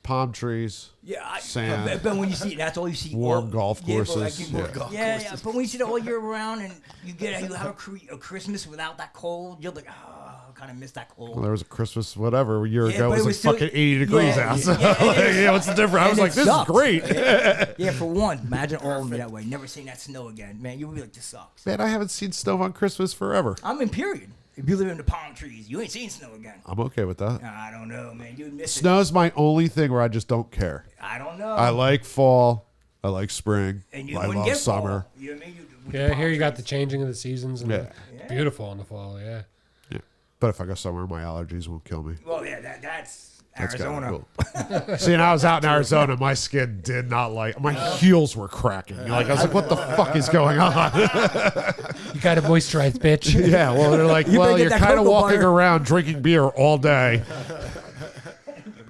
Palm trees. Yeah, Sand. But when you see, that's all you see. Warm golf Yeah, but courses. like, Yeah. yeah. But when you see it all year round, and you have a Christmas without that cold, you're like, oh, I kind of miss that cold. Well, there was a Christmas, whatever, a year Yeah, ago. but It was like fucking 80 degrees out. So, yeah, what's the difference? I was And like, it this sucked. is great. Yeah, for one, imagine all of me that way. Never seeing that snow again, man. You would be like, this sucks. Man, I haven't seen snow on Christmas forever. I'm in period. If you live in the palm trees, you ain't seen snow again. I'm okay with that. I don't know, man. You would miss it. Snow's my only thing where I just don't care. I don't know. I like fall. I like spring. and you I wouldn't love get summer. fall. You know what I mean? With the Yeah, palm here you got the trees. changing of the seasons. And Yeah. it's beautiful in the fall, yeah. Yeah. But if I go somewhere, my allergies won't kill me. Well, yeah, that's That's kinda Arizona. cool. See, and I was out in Arizona, my skin did not like. My heels were cracking. Like I was like, "What the fuck is going on?" You got to moisturize, bitch. Yeah. Well, they're like, You "Well, better get you're that kind of cocoa walking butter." around drinking beer all day."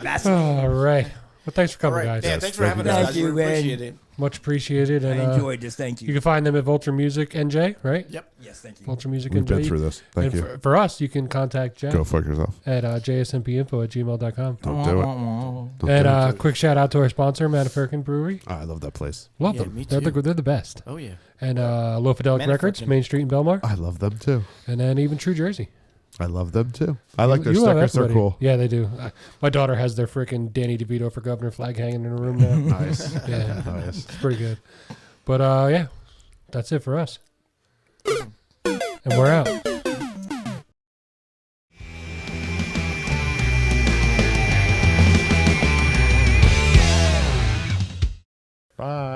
That's All right. Well, thanks for All coming, right. guys. Yeah, thanks for thank having you, us, guys. guys. Thank you, We man. appreciate it. Much appreciated. I And enjoyed this. Thank you you. can find them at Vulture Music NJ, right? Yep. Yes, thank you. Vulture Music We've NJ. been through this. Thank and you. For us, you can contact Jack Go fuck yourself. at jsmpinfo@gmail.com. Don't do it. Don't And do it. quick shout out to our sponsor, Manafurkin Brewery. I love that place. Love Yeah, them. me They're too. they're the best. Oh, yeah. And Low Fidelic Records, Manafurkin. Main Street in Belmar. I love them too. And then even True Jersey. I love them too. I like their You love stickers. They're everybody. cool. Yeah, they do. My daughter has their freaking Danny DeVito for governor flag hanging in her room now. Nice. Yeah, Nice. it's pretty good. But yeah, that's it for us. And we're out. Bye.